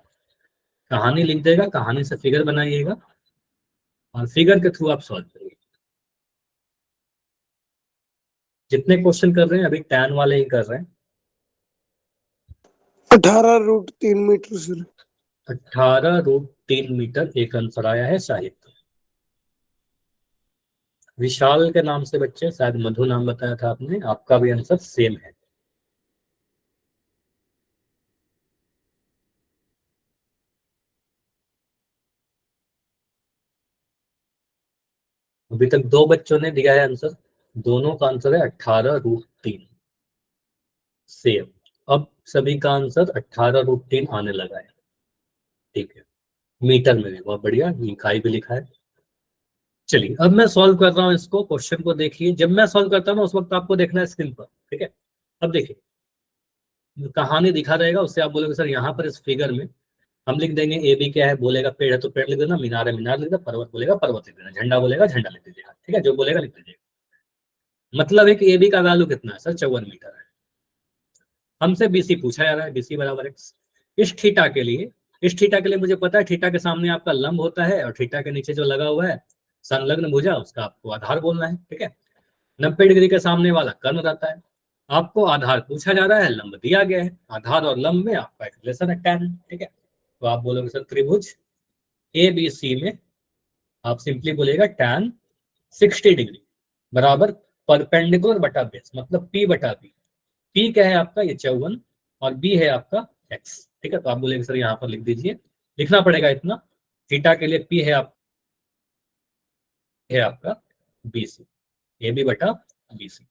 कहानी लिख देगा, कहानी से फिगर बनाइएगा और फिगर के थ्रू आप सॉल्व करिए। जितने क्वेश्चन कर रहे हैं अभी टैन वाले ही कर रहे हैं। 18√3 मीटर सर। 18√3 मीटर एक आंसर आया है साहित्य। विशाल के नाम से बच्चे, शायद मधु नाम बताया था आपने, आपका भी आंसर सेम है। अभी तक 2 बच्चों ने दिया है आंसर, दोनों का आंसर है 18√3, सेम। अब सभी का आंसर 18√3 आने लगा है, ठीक है, मीटर में भी, बहुत बढ़िया, इकाई भी लिखा है। चलिए अब मैं सॉल्व कर रहा हूँ इसको, क्वेश्चन को देखिए, जब मैं सॉल्व करता हूँ उस वक्त आपको देखना है स्क्रीन पर, ठीक है। अब देखिए कहानी दिखा रहेगा, उससे आप बोलोगे सर यहाँ पर इस फिगर में हम लिख देंगे ए बी क्या है, बोलेगा पेड़ है तो पेड़ लिख देना, मीनार है मीनार लिख देना, पर्वत बोलेगा पर्वत लिख देना, झंडा बोलेगा झंडा लिख दीजिएगा, ठीक है, जो बोलेगा लिख दीजिएगा। मतलब है कि ए बी का वैल्यू कितना है सर, 54 मीटर है। हमसे बीसी पूछा जा रहा है, बीसी बराबर एक्स। इस थीटा के लिए मुझे पता है थीटा के सामने आपका लंब होता है और थीटा के नीचे जो लगा हुआ है संलग्न भुजा, उसका आपको आधार बोलना है, ठीक है। 90 डिग्री के सामने वाला कर्ण रहता है। आपको आधार पूछा जा रहा है, लंब दिया गया है, आधार और लंब में आपका एक रिलेशन है tan, ठीक है। तो आप बोलोगे सर त्रिभुज ए बी सी में आप सिंपली बोलेगा tan 60 डिग्री बराबर परपेंडिकुलर बटा बेस, मतलब p बटा b। p क्या है आपका, ये 54 और b है आपका x, ठीक है। तो आप बोलेंगे सर यहाँ पर लिख दीजिए, लिखना पड़ेगा इतना, थीटा के लिए p है आपका BC, ए बी बटा BC।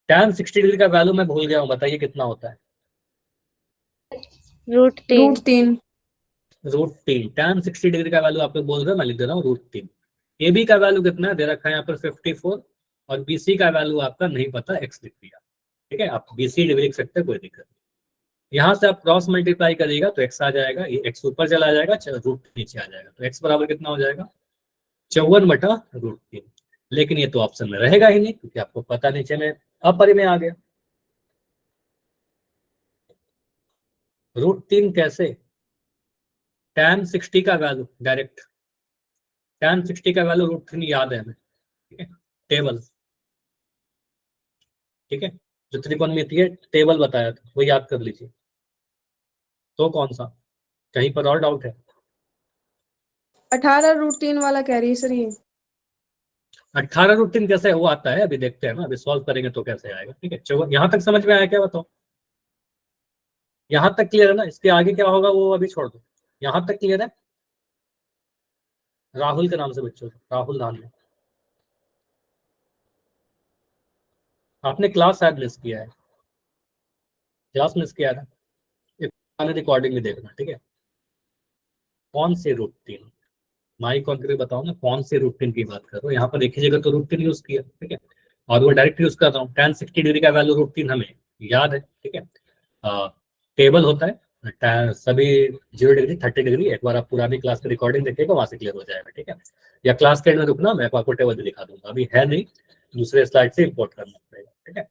tan 60 डिग्री का वैल्यू मैं भूल गया हूँ, बताइए कितना होता है? √3। √3। tan 60 डिग्री का वैल्यू आप लोग बोल रहे हो, मैं लिख दे रहा हूँ √3। ए बी का वैल्यू कितना है दे रखा है यहाँ पर 54 और BC का वैल्यू आपका नहीं पता, x लिख दिया, ठीक है। आप BC डिग्री लिख सकते हैं, कोई दिक्कत नहीं। यहाँ से आप क्रॉस मल्टीप्लाई करिएगा तो x आ जाएगा, ये x ऊपर चला जाएगा, रूट नीचे आ जाएगा, तो x बराबर कितना हो जाएगा 54 बटा √3। लेकिन ये तो ऑप्शन में रहेगा ही नहीं क्योंकि आपको पता नीचे में अपरिमेय आ गया। √3 कैसे, tan 60 का वैल्यू डायरेक्ट, tan 60 का वैल्यू √3 याद है हमें, ठीक है, टेबल, ठीक है, जो त्रिकोणमिति है टेबल बताया था वो याद कर लीजिए। तो कौन सा, कहीं पर और डाउट है? 18√3 वाला कह रही है सर ये। 18√3 कैसे वो आता है, अभी देखते हैं ना, अभी सॉल्व करेंगे तो कैसे आएगा, ठीक है। चलो यहाँ तक समझ में आया क्या, बताओ? यहाँ तक क्लियर है ना, इसके आगे क्या होगा वो अभी छोड़ दो, यहाँ तक क्लियर है? राहुल के नाम से बच्चों, राहुल धानिया। आपने क्लास शायद मिस किया है, क्लास मिस किया है ना, रिकॉर्डिंग में देखना, ठीक है। कौन से रूट 3, माइक ऑन करके बताओ ना, कौन से रूट 3 की बात कर रहे हो। यहाँ पर एक ही जगह तो रूट 3 यूज किया, ठीक है, और वो डायरेक्ट यूज कर रहा हूँ। tan 60 डिग्री का वैल्यू रूट 3 हमें याद है, ठीक है। टेबल होता है सभी 0 डिग्री 30 डिग्री, एक बार आप पुरानी क्लास की रिकॉर्डिंग देखिएगा, वहां से क्लियर हो जाएगा, ठीक है। या क्लास के एंड में रुकना, मैं आपको टेबल भी दिखा दूंगा, अभी है नहीं, दूसरे स्लाइड से इंपोर्ट करना पड़ेगा, ठीक है।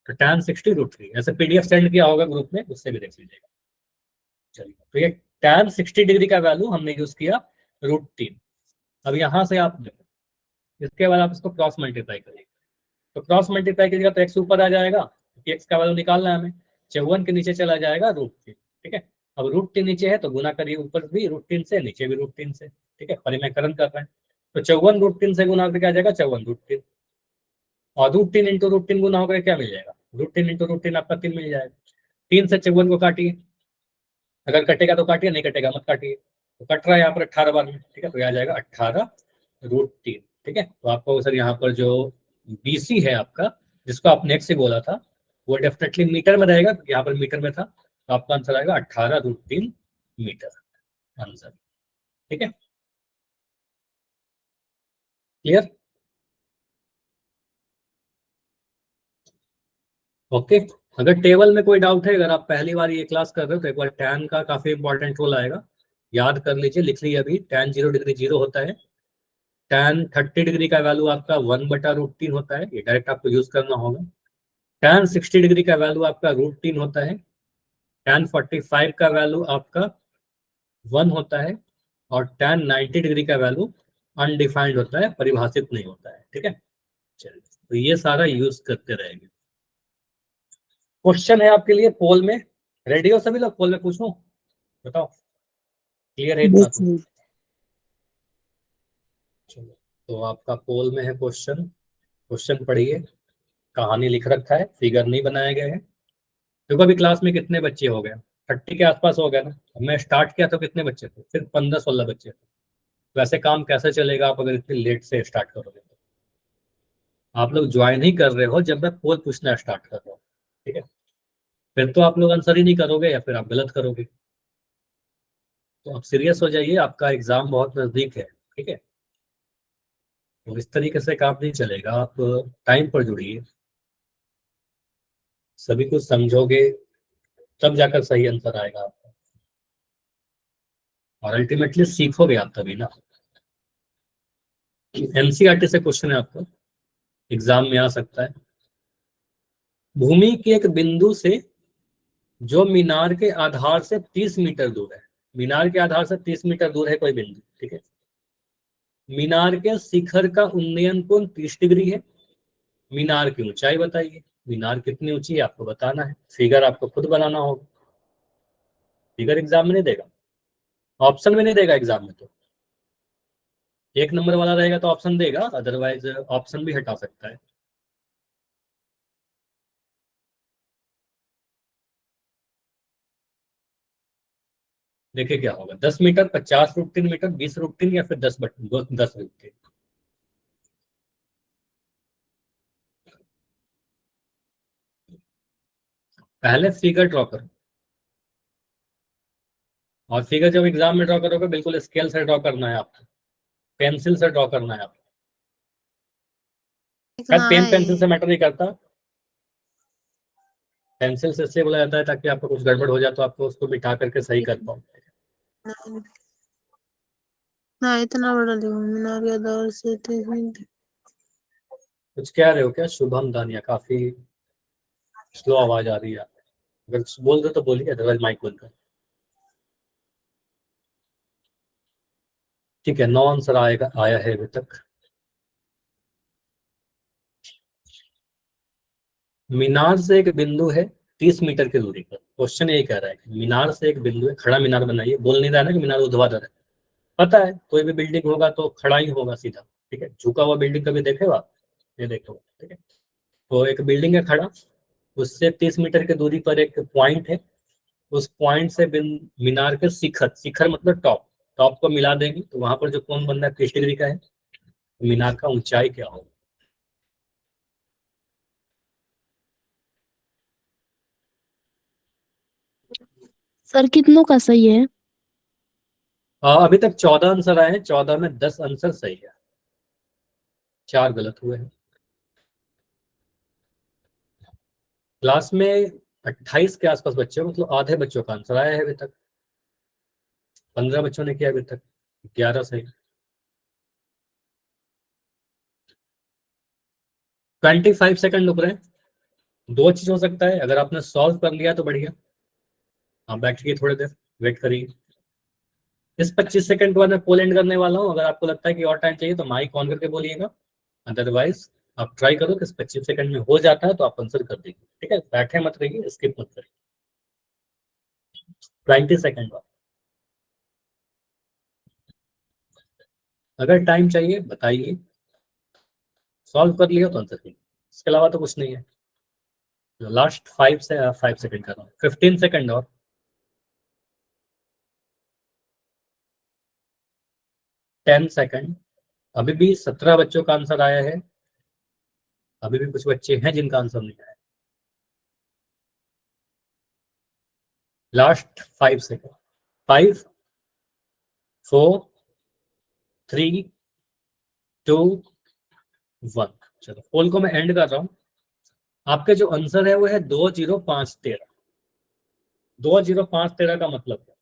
तो tan 60 रूट 3 ऐसे पीडीएफ सेंड किया होगा ग्रुप में, उससे भी देख लीजिएगा। चलिए, तो ये tan 60 डिग्री का वैल्यू हमने यूज किया रूट 3। अब यहाँ से आप देखो, इसके बाद आप इसको क्रॉस मल्टीप्लाई करिए, तो क्रॉस मल्टीप्लाई करिएगा तो एक्स ऊपर आ जाएगा, क्योंकि एक्स का वैल्यू निकालना है हमें। 54 के नीचे चला जाएगा रूट 3, ठीक है। अब रूट 3 नीचे है तो गुना करिए, ऊपर भी रूट 3 से, नीचे भी रूट 3 से, ठीक है, परिमेयकरण कर रहे हैं। तो 54 रूट 3 से गुना करके आ जाएगा 54 रूट 3, और रूट 3 इंटू रूट 3 गुना होकर क्या मिल जाएगा, रूट 3 इंटू रूट 3 आपका 3 मिल जाएगा। 3 से 54 को काटिए, अगर कटेगा तो काटिए, नहीं कटेगा मत काटिए। तो कट रहा है यहाँ पर 18 बार में, ठीक है, तो आ जाएगा 18 रूट 3, ठीक है। तो आपको सर यहाँ पर जो BC है आपका, जिसको आपने एक्स से बोला था, वो डेफिनेटली मीटर में रहेगा, यहाँ पर मीटर में था, तो आपका आंसर आएगा 18 रूट 3 मीटर आंसर, ठीक है। Clear, okay. अगर टेबल में कोई डाउट है, अगर आप पहली बार ये क्लास कर रहे हो, तो एक बार tan का काफी इंपॉर्टेंट रोल आएगा, याद कर लीजिए, लिख लीजिए अभी। tan 0 डिग्री 0 होता है, tan 30 डिग्री का वैल्यू आपका 1/√3 होता है, ये डायरेक्ट आपको यूज करना होगा। tan 60 डिग्री का वैल्यू आपका √3 होता है, tan 45 का वैल्यू आपका 1 होता है, और tan 90 डिग्री का वैल्यू अनडिफाइंड होता है, परिभाषित नहीं होता है, ठीक है। चलिए, तो ये सारा यूज करते रहेंगे। क्वेश्चन है आपके लिए पोल में, रेडी हो सभी लोग, पोल में पूछूं, बताओ, क्लियर है इतना तो। चलो, तो आपका पोल में है क्वेश्चन, क्वेश्चन पढ़िए, कहानी लिख रखा है, फिगर नहीं बनाया गया है। देखो अभी क्लास में कितने बच्चे हो गए, 30 के आसपास हो गया ना। मैं स्टार्ट किया तो कितने बच्चे थे, सिर्फ 15-16 बच्चे थे। वैसे काम कैसे चलेगा आप अगर इतनी लेट से स्टार्ट करोगे तो। आप लोग ज्वाइन ही कर रहे हो जब मैं पोल पूछना स्टार्ट कर रहा हूँ, ठीक है। फिर तो आप लोग आंसर ही नहीं करोगे, या फिर आप गलत करोगे। तो आप सीरियस हो जाइए, आपका एग्जाम बहुत नजदीक है, ठीक है। तो इस तरीके से काम नहीं चलेगा, आप टाइम पर जुड़िए, सभी कुछ समझोगे, तब जाकर सही आंसर आएगा आपका, और अल्टीमेटली सीखोगे आप तभी ना। एनसीईआरटी से क्वेश्चन है आपका, एग्जाम में आ सकता है। भूमि के एक बिंदु से जो मीनार के आधार से 30 मीटर दूर है, मीनार के आधार से 30 मीटर दूर है कोई बिंदु, ठीक है। मीनार के शिखर का उन्नयन कोण 30 डिग्री है। मीनार की ऊंचाई बताइए, मीनार कितनी ऊंची है आपको बताना है, फिगर आपको खुद बनाना होगा। फिगर एग्जाम में नहीं देगा, ऑप्शन में नहीं देगा एग्जाम में, तो 1 नंबर वाला रहेगा तो ऑप्शन देगा, अदरवाइज ऑप्शन भी हटा सकता है। देखिए क्या होगा, 10 मीटर, 50 रूट 3 मीटर, 20 रूट 3, या फिर 10 रूट 3। पहले फिगर ड्रॉ करो, और फिगर जब एग्जाम में ड्रॉ करोगे बिल्कुल स्केल से ड्रॉ करना है आपको, पेंसिल से ड्रॉ करना है आपको। शायद पेन पेंसिल से मैटर नहीं करता, पेंसिल से इसलिए बोला जाता है ताकि आपको कुछ गड़बड़ हो जाए तो आपको उसको बिठा करके सही कर पाओ। ना इतना बड़ा देखो, मीनार के दौर से 30 मिनट। कुछ कह रहे हो क्या शुभम दानिया, काफी स्लो आवाज आ रही है, अगर बोल दो तो बोलिए, अदरवाइज माइक बंद कर। ठीक है, 9 आंसर आएगा, आया है अभी तक। मीनार से एक बिंदु है 30 मीटर की दूरी पर, क्वेश्चन ये कह रहा है कि मीनार से एक बिंदु है, खड़ा मीनार बनाइए, बोल नहीं रहा ना कि मीनार ऊर्ध्वाधर है, पता है कोई भी बिल्डिंग होगा तो खड़ा ही होगा सीधा, ठीक है। झुका हुआ बिल्डिंग कभी देखे हो आप, ये देखो, ठीक है। तो एक बिल्डिंग है खड़ा, उससे 30 मीटर की दूरी पर एक पॉइंट है, उस पॉइंट से मीनार के शिखर, शिखर मतलब टॉप, टॉप को मिला देंगे तो वहां पर जो कोण बन रहा है 30 डिग्री का है। मीनार का ऊंचाई क्या होगा? सर कितनों का सही है? अभी तक 14 आंसर आए हैं, 14 में 10 आंसर सही है, 4 गलत हुए हैं। क्लास में 28 के आसपास बच्चे, मतलब आधे बच्चों का आंसर आया है अभी तक। 15 बच्चों ने किया अभी तक, 11 सही। 25 सेकंड रुक रहे हैं। दो चीज हो सकता है, अगर आपने सॉल्व कर लिया तो बढ़िया, आप बैठिए थोड़ी देर वेट करिए। इस 25 सेकंड के बाद मैं पोल एंड करने वाला हूँ। अगर आपको लगता है कि और टाइम चाहिए तो माइक ऑन करके बोलिएगा, अदरवाइज आप ट्राई करो कि इस 25 सेकंड में हो जाता है तो आप आंसर कर दीजिए। ठीक है, बैठे मत रहिए, स्किप मत करिए। 20 सेकंड बाद अगर टाइम चाहिए बताइए, सॉल्व कर लिया तो आंसर कीजिए, इसके अलावा तो कुछ नहीं है। लास्ट 5 सेकंड कर रहा हूँ, 15 सेकंड और 10 सेकंड। अभी भी 17 बच्चों का आंसर आया है, अभी भी कुछ बच्चे हैं जिनका आंसर नहीं आया। Last 5 second, 5 4 3 2 1। चलो पोल को मैं एंड कर रहा हूं। आपके जो आंसर है वो है 2053। 2053 का मतलब क्या?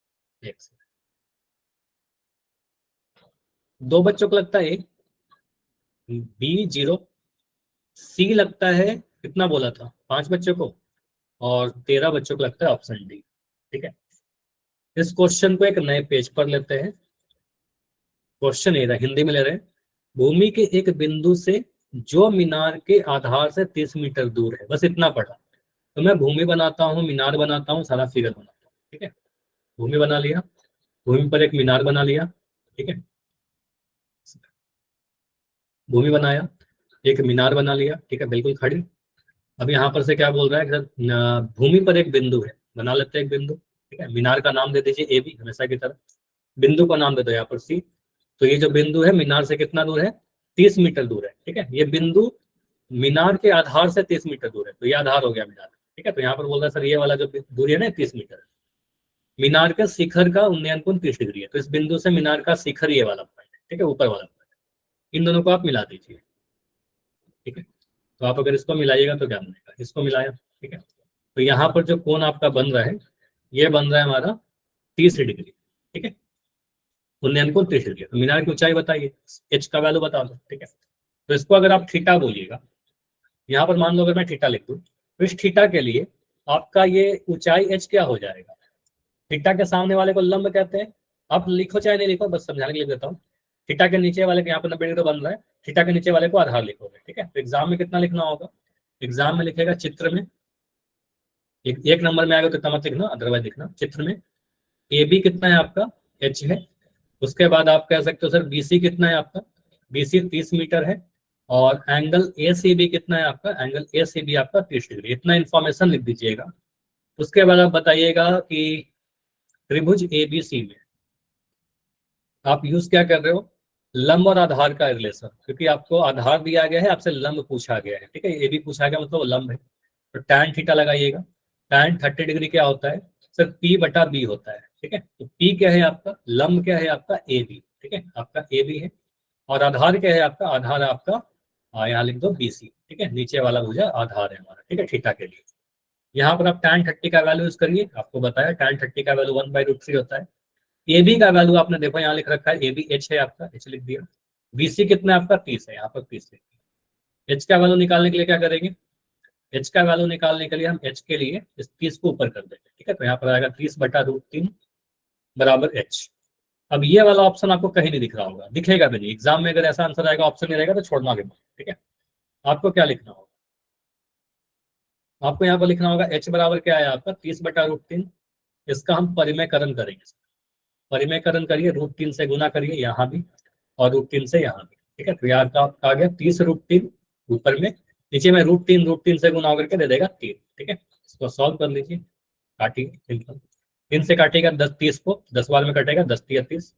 एक सेकंड, दो बच्चों को लगता है ए, B0, सी लगता है, कितना बोला था 5 बच्चों को, और 13 बच्चों को लगता है ऑप्शन डी। ठीक है, इस क्वेश्चन को एक नए पेज पर लेते हैं। क्वेश्चन ये रहा, हिंदी में ले रहे हैं। भूमि के एक बिंदु से जो मीनार के आधार से 30 मीटर दूर है, बस इतना पढ़ा। तो मैं भूमि बनाता हूँ, मीनार बनाता हूँ, सारा फिगर बनाता हूँ। ठीक है, भूमि बना लिया, भूमि पर एक मीनार बना लिया। ठीक है, भूमि बनाया, एक मीनार बना लिया। ठीक है, बिल्कुल खड़ी। अब यहाँ पर से क्या बोल रहा है कि भूमि पर एक बिंदु है, बना लेते हैं एक बिंदु। ठीक है, मीनार का नाम दे दीजिए ए बी, हमेशा की तरह। बिंदु का नाम दे दो यहाँ पर सी। तो ये जो बिंदु है मीनार से कितना दूर है? 30 मीटर दूर है। ठीक है, ये बिंदु मीनार के आधार से 30 मीटर दूर है, तो ये आधार हो गया मीनार। ठीक है, तो यहाँ पर बोल रहा है सर ये वाला जो दूरी है ना 30 मीटर, मीनार के शिखर का उन्नयन कोण 30 डिग्री है, तो इस बिंदु से मीनार का शिखर ये वाला पॉइंट है। ठीक है, ऊपर वाला पॉइंट, इन दोनों को आप मिला दीजिए। ठीक है, तो आप अगर इसको मिलाइएगा तो क्या बनेगा, इसको मिलाया। ठीक है, तो यहाँ पर जो कोण आपका बन रहा है ये बन रहा है हमारा 30 डिग्री। ठीक है, उन्नयन कोण 30 डिग्री। तो मीनार की ऊंचाई बताइए, एच का वैल्यू बता दो। ठीक है, तो इसको अगर आप थीटा बोलिएगा, यहाँ पर मान लो अगर मैं थीटा लिख दूं, तो इस थीटा के लिए आपका ये ऊंचाई एच क्या हो जाएगा? थीटा के सामने वाले को लंब कहते हैं। आप लिखो चाहे नहीं लिखो, बस समझाने के लिए देता हूँ। थीटा के नीचे वाले के यहाँ पर 90 डिग्री बन रहा है, थीटा के नीचे वाले को आधार लिखोगे। ठीक है, तो एग्जाम में कितना लिखना होगा? एग्जाम में लिखेगा चित्र में, एक नंबर में आएगा तो इतना मत लिखना, अदरवाइज लिखना चित्र में। ए बी कितना है आपका? एच है। उसके बाद आप कह सकते हो सर बीसी कितना है आपका? बीसी 30 मीटर है। और एंगल ए सी बी कितना है आपका? एंगल ए सी बी आपका 30 डिग्री। इतना इंफॉर्मेशन लिख दीजिएगा। उसके बाद आप बताइएगा कि त्रिभुज एबीसी में आप यूज क्या कर रहे हो? लंब और आधार का रिलेशन, क्योंकि आपको आधार दिया गया है, आपसे लंब पूछा गया है। ठीक है, ए बी पूछा गया मतलब लंब है, तो tan थीटा लगाइएगा। tan 30 डिग्री क्या होता है सर? P बटा बी होता है। ठीक है, तो P क्या है आपका? लंब क्या है आपका? A B. ठीक है, आपका ए बी है। और आधार क्या है आपका? आधार है आपका, यहाँ लिख दो BC। ठीक है, नीचे वाला भुजा आधार है हमारा। ठीक है, थीटा के लिए यहाँ पर आप tan 30 का वैल्यू यूज करिए। आपको बताया tan 30 का वैल्यू 1/√3 होता है। ए बी का वैल्यू आपने देखो यहाँ लिख रखा है, ए बी एच है आपका, एच लिख दिया। बीसी कितना है आपका? 30 है, यहाँ पर 30 लिख दिया। एच का वैल्यू निकालने के लिए क्या करेंगे? एच का वैल्यू निकालने के लिए हम एच के लिए इस 30 को ऊपर कर देंगे। ठीक है, तो यहाँ पर आएगा 30/√3 बराबर एच। अब ये वाला ऑप्शन आपको कहीं नहीं दिख रहा होगा, दिखेगा भी नहीं एग्जाम में। अगर ऐसा आंसर आएगा ऑप्शन नहीं रहेगा तो छोड़ना भी मत। ठीक है, आपको क्या लिखना होगा? आपको यहाँ पर लिखना होगा एच बराबर क्या है आपका? 30/√3। इसका हम परिमेयकरण करेंगे। परिमेयकरण करिए, √3 से गुना करिए यहाँ भी, और √3 से यहाँ भी। ठीक है, तो यहाँ का आ गया 30√3 ऊपर में, नीचे में √3 से गुना करके दे देगा 3। ठीक है, इसको सॉल्व कर लीजिए, काटिए सिंपल। 3 से काटिएगा 10 30 को, 10 बार में कटेगा 10 3 30।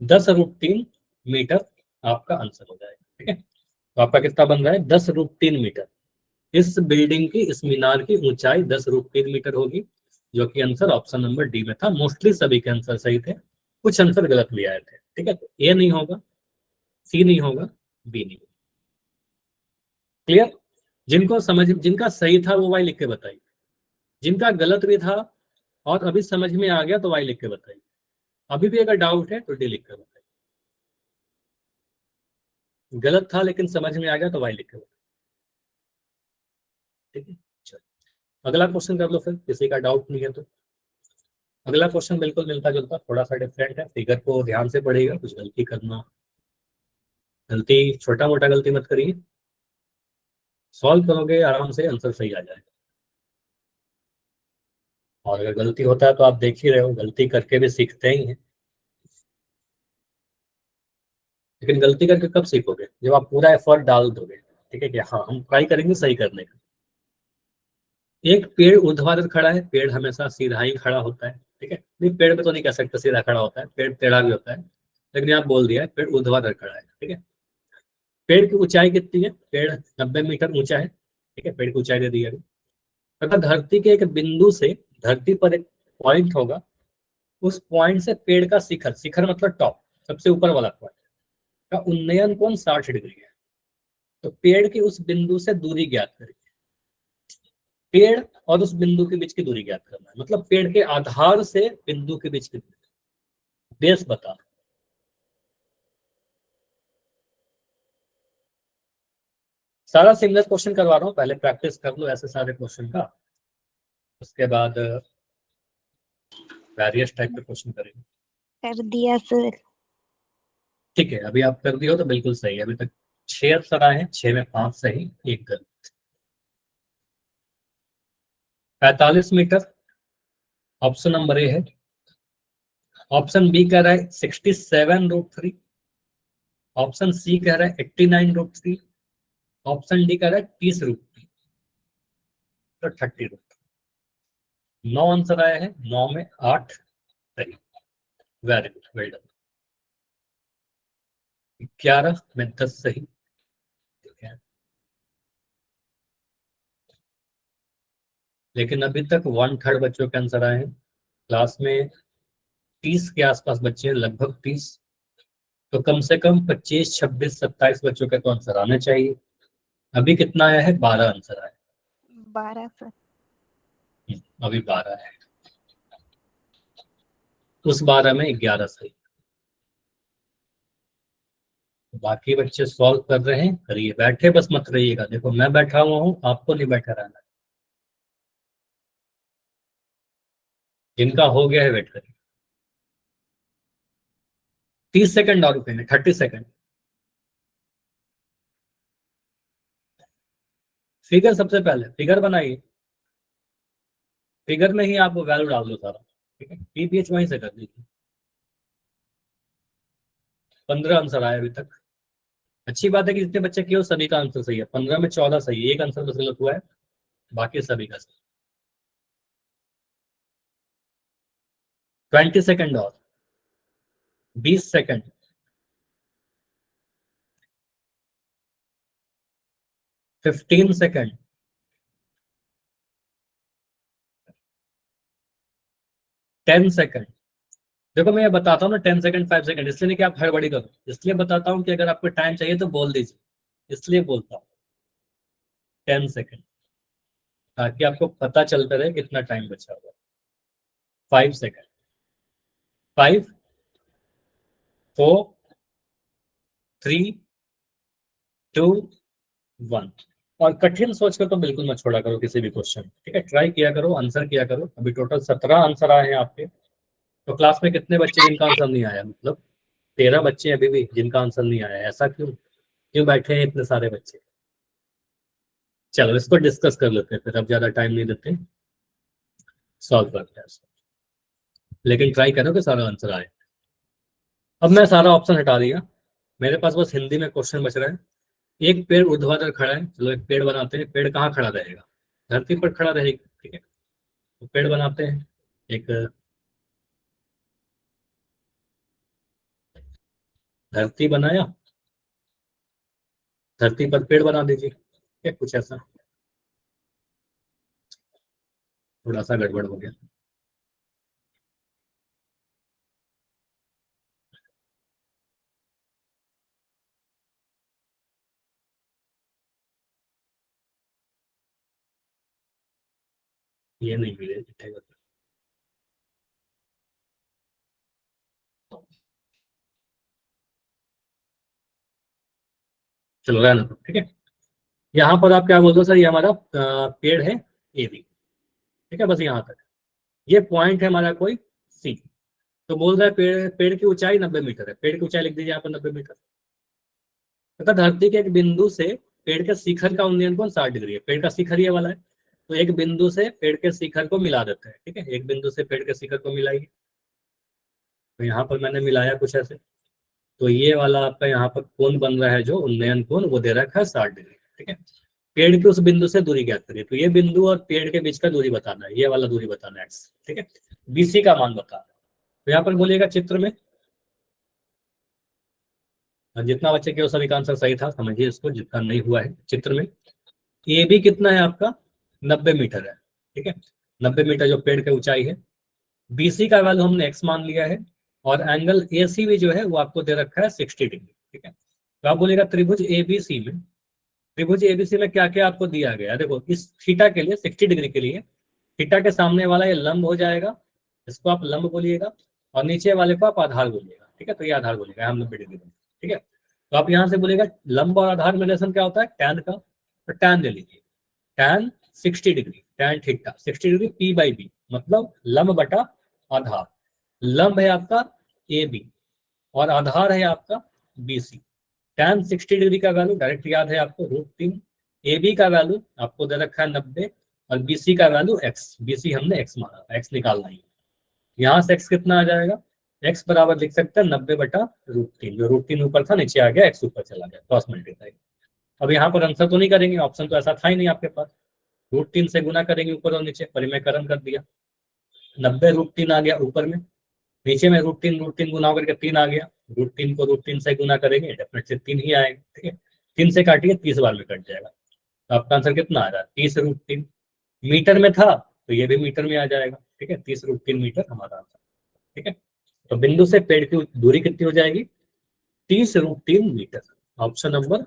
10√3 मीटर आपका आंसर हो जाएगा। ठीक है, तो आपका कितना बन रहा है 10√3 मीटर। इस बिल्डिंग की, इस मीनार की ऊंचाई 10√3 मीटर होगी, जो कि आंसर ऑप्शन नंबर डी में था। मोस्टली सभी के आंसर सही थे, कुछ आंसर गलत भी आए थे। ठीक है, तो ए नहीं होगा, सी नहीं होगा, बी नहीं होगा। क्लियर? जिनको समझ, जिनका सही था वो वाई लिख के बताइए, जिनका गलत भी था और अभी समझ में आ गया तो वाई लिख के बताइए, अभी भी अगर डाउट है तो डी लिख के बताइए। गलत था लेकिन समझ में आ गया तो वाई लिख के बताइए। ठीक है, चलो अगला क्वेश्चन कर लो फिर, किसी का डाउट नहीं है तो। अगला क्वेश्चन बिल्कुल मिलता जुलता, थोड़ा सा डिफरेंट है, फिगर को ध्यान से पढ़िएगा, कुछ गलती करना, गलती छोटा मोटा गलती मत करिए, सॉल्व करोगे आराम से आंसर सही आ जाएगा। और अगर गलती होता है तो आप देख ही रहे हो, गलती करके भी सीखते ही हैं, लेकिन गलती करके कब सीखोगे? जब आप पूरा एफर्ट डाल दोगे। ठीक है, कि हाँ हम ट्राई करेंगे सही करने का। एक पेड़ ऊर्ध्वाधर खड़ा है, पेड़ हमेशा सीधा ही खड़ा होता है। ठीक है, नहीं पेड़ पे तो नहीं कह सकते सीधा खड़ा होता है, पेड़ टेढ़ा भी होता है, लेकिन आप बोल दिया है पेड़ ऊर्ध्वाधर खड़ा है। ठीक है, पेड़ की ऊंचाई कितनी है? पेड़ 90 मीटर ऊंचा है। ठीक है, पेड़ की ऊंचाई दे दी है। तथा धरती के एक बिंदु से, धरती पर एक पॉइंट होगा, उस पॉइंट से पेड़ का शिखर, शिखर मतलब टॉप, सबसे ऊपर वाला पॉइंट का उन्नयन कोण 60 डिग्री है। तो पेड़ की उस बिंदु से दूरी ज्ञात करें। पेड़ और उस बिंदु के बीच की दूरी ज्ञात करना है, मतलब पेड़ के आधार से बिंदु के बीच की दूरी। बेस बता, सारा सिंगल क्वेश्चन करवा रहा हूँ, पहले प्रैक्टिस कर लो ऐसे सारे क्वेश्चन का, उसके बाद वेरियस टाइप के क्वेश्चन करेंगे। कर दिया सर। ठीक है, अभी आप कर दिए हो तो बिल्कुल सही है। अभी तक 6 आंसर आए हैं, 6 में 5 सही, 1 गलत। 45 मीटर ऑप्शन नंबर ए है। ऑप्शन बी कह रहा है 67√3। ऑप्शन सी कह रहा है 89√3। ऑप्शन डी कह रहा है 30√3, तो 30√3। 9 आंसर आया है, 9 में 8 सही। Very good, well done. 11 में 10 सही। ठीक है, लेकिन अभी तक 1/3 बच्चों के आंसर आए हैं। क्लास में 30 के आसपास बच्चे हैं, लगभग 30, तो कम से कम 25, 26, 27 बच्चों के तो आंसर आने चाहिए। अभी कितना आया है? 12 आंसर आया। 12 सर। अभी 12 है, उस 12 में 11 सही। बाकी बच्चे सॉल्व कर रहे हैं, करिए, बैठे बस मत रहिएगा। देखो मैं बैठा हुआ हूँ, आपको नहीं बैठा रहना। जिनका हो गया है वेट करिए, 30 सेकंड और रुकेंगे, 30 सेकंड। फिगर सबसे पहले फिगर बनाइए, फिगर में ही आप वैल्यू डाल दो सारा। ठीक है, पीपीएच वहीं से कर दीजिए। 15 आंसर आए अभी तक। अच्छी बात है कि जितने बच्चे किए हो सभी का आंसर सही है। 15 में 14 सही है, एक आंसर बस गलत हुआ है, बाकी सभी का सही। 20 सेकंड और, 20 सेकंड, 15 सेकंड, 10 सेकंड। देखो मैं ये बताता हूँ ना, 10 सेकंड 5 सेकंड, इसलिए नहीं कि आप हड़बड़ी करो, इसलिए बताता हूँ कि अगर आपको टाइम चाहिए तो बोल दीजिए, इसलिए बोलता हूँ 10 सेकंड, ताकि आपको पता चलता रहे कितना टाइम बचा हुआ। 5 सेकंड, 5, 4, 3, 2, 1। और कठिन सोच कर तो बिल्कुल मत छोड़ा करो किसी भी क्वेश्चन। ठीक है, ट्राई किया करो, आंसर किया करो। अभी टोटल 17 आंसर आए हैं आपके। तो क्लास में कितने बच्चे जिनका आंसर नहीं आया? मतलब 13 बच्चे अभी भी जिनका आंसर नहीं आया। ऐसा क्यों, क्यों बैठे हैं इतने सारे बच्चे? चलो इसको डिस्कस कर लेते हैं फिर, अब ज्यादा टाइम नहीं देते, सॉल्व करते हैं इसको। लेकिन ट्राई करो कि सारा आंसर आए। अब मैं सारा ऑप्शन हटा दिया, मेरे पास बस हिंदी में क्वेश्चन बच रहा है। एक पेड़ ऊर्ध्वाधर खड़ा है, चलो एक पेड़ बनाते हैं। पेड़ कहाँ खड़ा रहेगा? धरती पर खड़ा रहेगा। ठीक है, तो पेड़ बनाते हैं। एक धरती बनाया, धरती पर पेड़ बना दीजिए, क्या कुछ ऐसा, थोड़ा सा गड़बड़ हो गया। ये नहीं मिले, चल रहा है ना, ठीक है। यहाँ पर आप क्या बोलते हो सर, ये हमारा पेड़ है ए बी, ठीक है, बस यहाँ तक। ये पॉइंट है हमारा कोई सी, तो बोल रहा है पेड़ की ऊंचाई 90 मीटर है, पेड़ की ऊंचाई लिख दीजिए यहाँ पर 90 मीटर। तथा धरती के एक बिंदु से पेड़ के शिखर का उन्नयन कोण 60 डिग्री है, पेड़ का शिखर ये वाला है, तो एक बिंदु से पेड़ के शिखर को मिला देते हैं, ठीक है, एक बिंदु से पेड़ के शिखर को मिलाइए। तो यहाँ पर मैंने मिलाया कुछ ऐसे, तो ये वाला आपका यहाँ पर कोण बन रहा है जो उन्नयन कोण, वो दे रखा है 60 डिग्री, ठीक है। पेड़ के उस बिंदु से दूरी ज्ञात करिए, तो ये बिंदु और पेड़ के बीच का दूरी बताना है, ये वाला दूरी बताना है एक्स, ठीक है। बीसी का मान बताना है, तो यहाँ पर बोलिएगा चित्र में, जितना बच्चे के सभी का आंसर सही था समझिए इसको, जितना नहीं हुआ है चित्र में। ए बी कितना है आपका 90 मीटर है, ठीक है, 90 मीटर जो पेड़ की ऊंचाई है। बीसी का वैल्यू हमने एक्स मान लिया है, और एंगल ए सी भी जो है वो आपको दे रखा है 60 डिग्री, ठीक है। तो आप बोलेगा त्रिभुज एबीसी में, त्रिभुज एबीसी में क्या क्या आपको दिया गया, देखो इस थीटा के लिए 60 डिग्री के लिए थीटा के सामने वाला ये लंब हो जाएगा, इसको आप लंब बोलिएगा, और नीचे वाले को आप आधार बोलिएगा, ठीक है, तो ये आधार बोलिएगा हम 90 डिग्री, ठीक है। तो आप यहाँ से बोलेगा लंब और आधार में रिलेशन क्या होता है, टैन का, तो टैन ले लीजिए, tan 60 degree, tan theta 60 degree P by B, मतलब लंब बटा आधार। लंब है आपका ए बी और आधार है आपका बी सी। टैन 60 डिग्री का वैल्यू डायरेक्ट याद है आपको √3, ए बी का वैल्यू आपको दे रखा है 90, और बी सी का वैल्यू एक्स, बी सी हमने एक्स माना, एक्स निकालना है। यहाँ से एक्स कितना आ जाएगा, एक्स बराबर लिख सकते हैं 90 बटा √3, जो √3 ऊपर था नीचे आ गया, एक्स ऊपर चला गया, क्रॉस मल्टीप्लाई। अब यहाँ पर आंसर तो नहीं करेंगे, ऑप्शन तो ऐसा था ही नहीं आपके पास, √3 से गुना करेंगे ऊपर और नीचे, परिमेयकरण कर दिया, 90 √3 आ गया ऊपर में, नीचे में √3 गुना करके 3 आ गया, √3 को √3 से गुना करेंगे डेफिनेटली 3 ही आएगा, ठीक है। 3 से काटिए 30 बार में कट जाएगा, तो आपका आंसर कितना आ रहा है 30 √3। मीटर में था तो ये भी मीटर में आ जाएगा, ठीक है, 30 √3 मीटर हमारा आंसर, ठीक है। तो बिंदु से पेड़ की दूरी कितनी हो जाएगी 30 √3 मीटर, ऑप्शन नंबर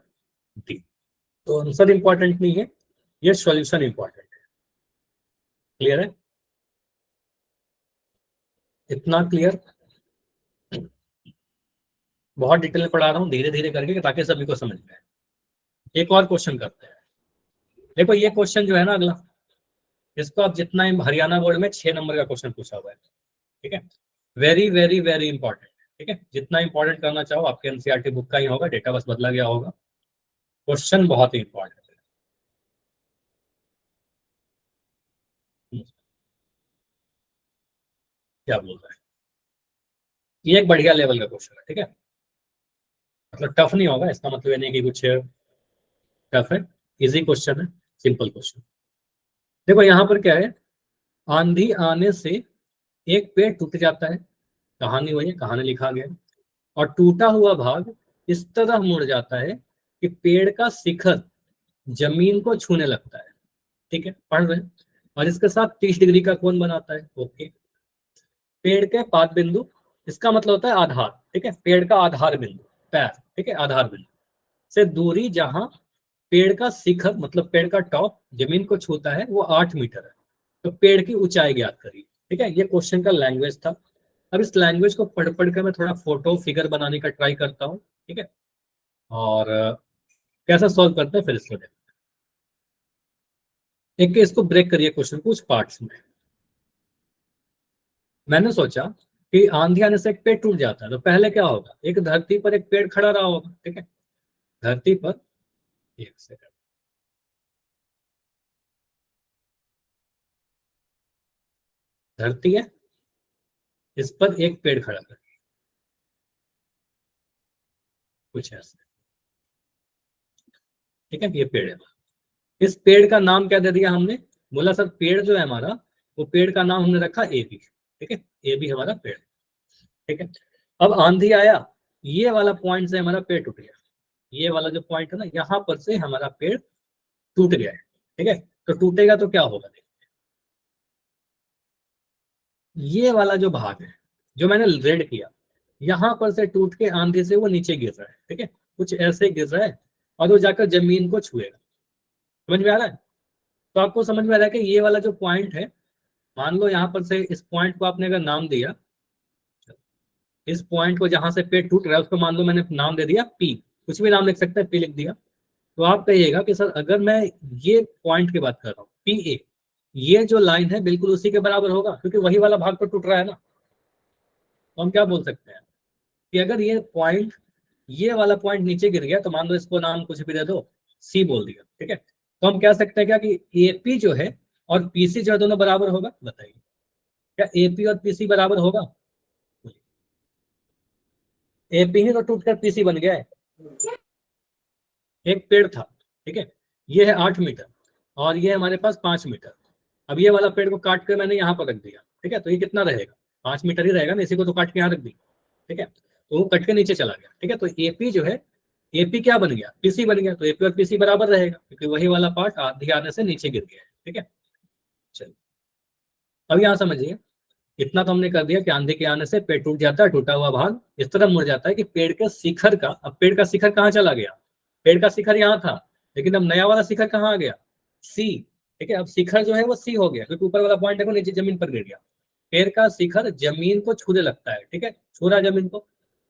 डी। तो आंसर इंपॉर्टेंट नहीं है, ये सॉल्यूशन इंपॉर्टेंट है। क्लियर है, इतना क्लियर, बहुत डिटेल में पढ़ा रहा हूँ धीरे धीरे करके ताकि सभी को समझ में आए। एक और क्वेश्चन करते हैं, देखो ये क्वेश्चन जो है ना अगला, इसको आप जितना हरियाणा बोर्ड में 6 नंबर का क्वेश्चन पूछा हुआ है, ठीक है, वेरी वेरी वेरी इंपॉर्टेंट, ठीक है, जितना इंपॉर्टेंट करना चाहो आपके एनसीईआरटी बुक का ही होगा, डेटा बस बदला गया होगा, क्वेश्चन बहुत ही इंपॉर्टेंट है। क्या बोल रहा है, ये एक बढ़िया लेवल का क्वेश्चन है, ठीक है, मतलब टफ नहीं होगा, इसका मतलब ये नहीं कि कुछ टफ है, इजी क्वेश्चन है, सिंपल क्वेश्चन। देखो यहाँ पर क्या है, आंधी आने से एक पेड़ टूट जाता है, कहानी वही कहानी लिखा गया, और टूटा हुआ भाग इस तरह मुड़ जाता है कि पेड़ का शिखर जमीन को छूने लगता है, ठीक है, पढ़ रहे हैं, और इसके साथ 30 डिग्री का कोण बनाता है, ओके। पेड़ के पाद बिंदु, इसका मतलब होता है आधार, ठीक है, पेड़ का आधार बिंदु पैर, ठीक है, आधार बिंदु से दूरी जहां पेड़ का शिखर मतलब पेड़ का टॉप जमीन को छूता है वो 8 मीटर है, तो पेड़ की ऊंचाई ज्ञात करिए, ठीक है। ये क्वेश्चन का लैंग्वेज था। अब इस लैंग्वेज को पढ़ पढ़ कर मैं थोड़ा फोटो फिगर बनाने का ट्राई करता हूँ, ठीक है, और कैसा सॉल्व करते हैं फिर इसको देखते हैं। एक इसको ब्रेक करिए क्वेश्चन कुछ पार्ट्स में। मैंने सोचा कि आंधी आने से एक पेड़ टूट जाता है तो पहले क्या होगा, एक धरती पर एक पेड़ खड़ा रहा होगा, ठीक है, धरती पर, एक सेकंड, धरती है, इस पर एक पेड़ खड़ा है, कुछ ऐसे, ठीक है, ये पेड़ है। इस पेड़ का नाम क्या दे दिया हमने, बोला सर पेड़ जो है हमारा वो पेड़ का नाम हमने रखा ए बी, ठीक है, ए बी हमारा पेड़, ठीक है। अब आंधी आया ये वाला पॉइंट से हमारा पेड़ टूट गया, ये वाला जो पॉइंट है ना, यहाँ पर से हमारा पेड़ टूट गया है, ठीक है। तो टूटेगा तो क्या होगा, ये वाला जो भाग है जो मैंने रेड किया, यहाँ पर से टूट के आंधी से वो नीचे गिर रहा है, ठीक है, कुछ ऐसे गिर रहा है और वो जाकर जमीन को छुएगा। समझ में आ रहा है? तो आपको समझ में आ रहा है कि ये वाला जो पॉइंट है, मान लो यहाँ पर से इस पॉइंट को आपने अगर नाम दिया, इस पॉइंट को जहां से पेड़ टूट रहा है उसको मान लो मैंने नाम दे दिया पी, कुछ भी नाम लिख सकते हैं, पी लिख दिया। तो आप कहिएगा कि सर अगर मैं ये पॉइंट की बात कर रहा हूँ पी ए, ये जो लाइन है बिल्कुल उसी के बराबर होगा क्योंकि वही वाला भाग तो टूट रहा है ना। तो हम क्या बोल सकते हैं कि अगर ये पॉइंट, ये वाला पॉइंट नीचे गिर गया तो मान लो इसको नाम कुछ भी दे दो, सी बोल दिया, ठीक है। तो हम कह सकते हैं क्या कि एपी जो है और पीसी जो है दोनों बराबर होगा, बताइए क्या एपी और पीसी बराबर होगा? एपी ही तो टूट कर पीसी बन गया है। एक पेड़ था, ठीक है, ये है 8 मीटर और ये हमारे पास 5 मीटर। अब ये वाला पेड़ को काट कर मैंने यहाँ पर रख दिया, ठीक है, तो ये कितना रहेगा, 5 मीटर ही रहेगा ना, इसी को तो काट के यहाँ रख दी, ठीक है, तो वो कट के नीचे चला गया, ठीक है। तो एपी जो है, एपी क्या बन गया, पीसी बन गया, तो एपी और पीसी बराबर रहेगा क्योंकि वही वाला पार्ट आधी आने से नीचे गिर गया है, ठीक है। चलिए अब यहाँ समझिए, इतना तो हमने कर दिया कि आंधी के आने से पेड़ टूट जाता है, टूटा हुआ भाग इस तरह मुड़ जाता है कि पेड़ के शिखर का, अब पेड़ का शिखर कहाँ चला गया, पेड़ का शिखर यहाँ था लेकिन अब नया वाला शिखर कहाँ आ गया, सी, ठीक है। अब शिखर जो है वो सी हो गया क्योंकि ऊपर वाला पॉइंट देखो नीचे जमीन पर गिर गया। पेड़ का शिखर जमीन को छूने लगता है, ठीक है, छू रहा जमीन को,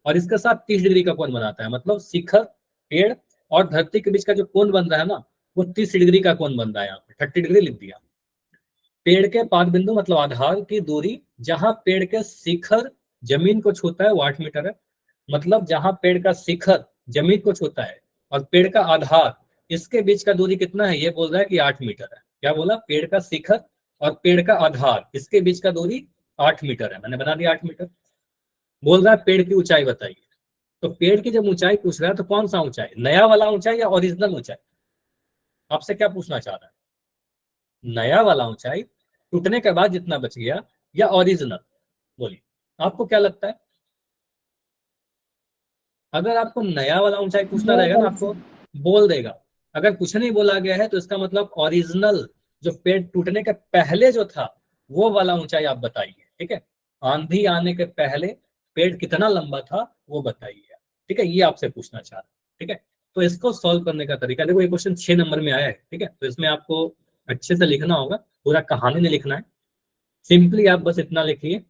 और इसके साथ 30 डिग्री का कोण बनाता है, मतलब शिखर, पेड़ और धरती के बीच का जो कोण बन रहा है ना, वो 30 डिग्री का कोण बन रहा है, यहाँ पे 30 डिग्री लिख दिया। पेड़ के पाद बिंदु मतलब आधार की दूरी जहां पेड़ के शिखर जमीन को छूता है वो 8 मीटर है, मतलब जहां पेड़ का शिखर जमीन को छूता है और पेड़ का आधार इसके बीच का दूरी कितना है, ये बोल रहा है कि 8 मीटर है। क्या बोला, पेड़ का शिखर और पेड़ का आधार इसके बीच का दूरी 8 मीटर है, मैंने बना दिया 8 मीटर। बोल रहा है पेड़ की ऊंचाई बताइए, तो पेड़ की जब ऊंचाई पूछ रहा है तो कौन सा ऊंचाई, नया वाला ऊंचाई या ओरिजिनल ऊंचाई, आपसे क्या पूछना चाह रहा है, नया वाला ऊंचाई टूटने के बाद जितना बच गया या ओरिजिनल, बोलिए आपको क्या लगता है? अगर आपको नया वाला ऊंचाई पूछना रहेगा ना आपको बोल देगा, अगर कुछ नहीं बोला गया है तो इसका मतलब ओरिजिनल जो पेड़ टूटने के पहले जो था वो वाला ऊंचाई आप बताइए, ठीक है। आंधी आने के पहले पेड़ कितना लंबा था वो बताइए, ठीक है, ये आपसे पूछना चाह रहा है, ठीक है। तो इसको सॉल्व करने का तरीका देखो, ये क्वेश्चन 6 नंबर में आया है, ठीक है, तो इसमें आपको अच्छे से लिखना होगा, पूरा कहानी नहीं लिखना है, सिंपली आप बस इतना लिखिए,